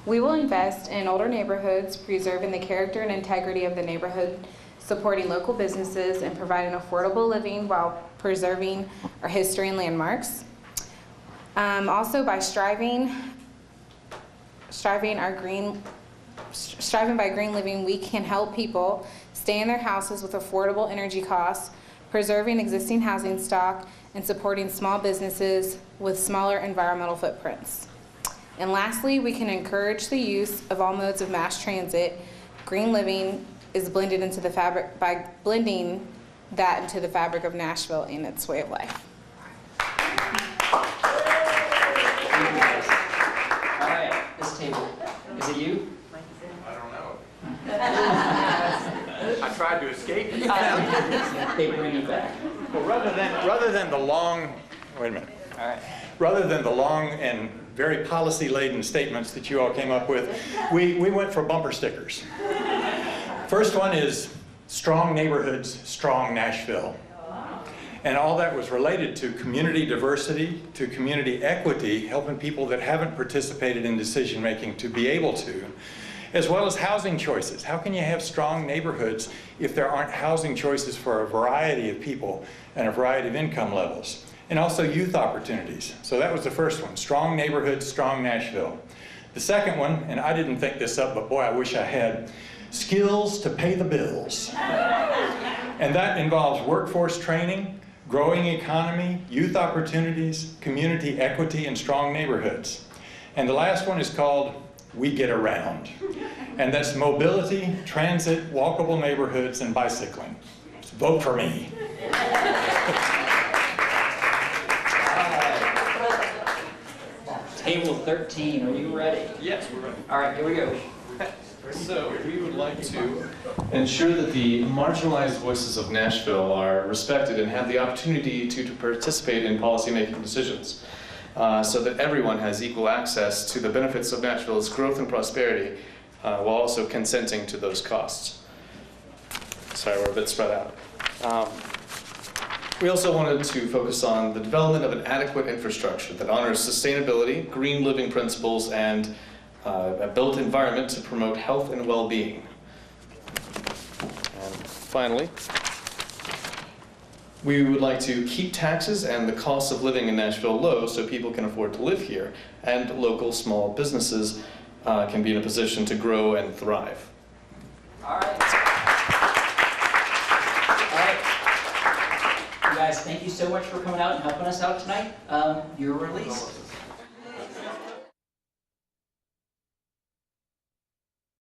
We will invest in older neighborhoods, preserving the character and integrity of the neighborhood, supporting local businesses, and providing affordable living while preserving our history and landmarks. Also, by striving by green living, we can help people stay in their houses with affordable energy costs, preserving existing housing stock, and supporting small businesses with smaller environmental footprints. And lastly, we can encourage the use of all modes of mass transit. Green living is blended into the fabric by blending that into the fabric of Nashville and its way of life. All right, this table. Is it you? I don't know. I tried to escape it. They bring you back. Well, rather than the long, wait a minute. All right. Rather than the long and very policy-laden statements that you all came up with, we went for bumper stickers. First one is strong neighborhoods, strong Nashville. And all that was related to community diversity, to community equity, helping people that haven't participated in decision-making to be able to, as well as housing choices. How can you have strong neighborhoods if there aren't housing choices for a variety of people and a variety of income levels? And also youth opportunities. So that was the first one, strong neighborhoods, strong Nashville. The second one, and I didn't think this up, but boy, I wish I had, skills to pay the bills. And that involves workforce training, growing economy, youth opportunities, community equity, and strong neighborhoods. And the last one is called We Get Around. And that's mobility, transit, walkable neighborhoods, and bicycling. So vote for me. Table 13, are you ready? Yes, we're ready. All right, here we go. So we would like to ensure that the marginalized voices of Nashville are respected and have the opportunity to participate in policymaking decisions so that everyone has equal access to the benefits of Nashville's growth and prosperity while also consenting to those costs. Sorry, we're a bit spread out. We also wanted to focus on the development of an adequate infrastructure that honors sustainability, green living principles, and a built environment to promote health and well-being. And finally, we would like to keep taxes and the cost of living in Nashville low so people can afford to live here, and local small businesses can be in a position to grow and thrive. All right. Guys, thank you so much for coming out and helping us out tonight. You're released.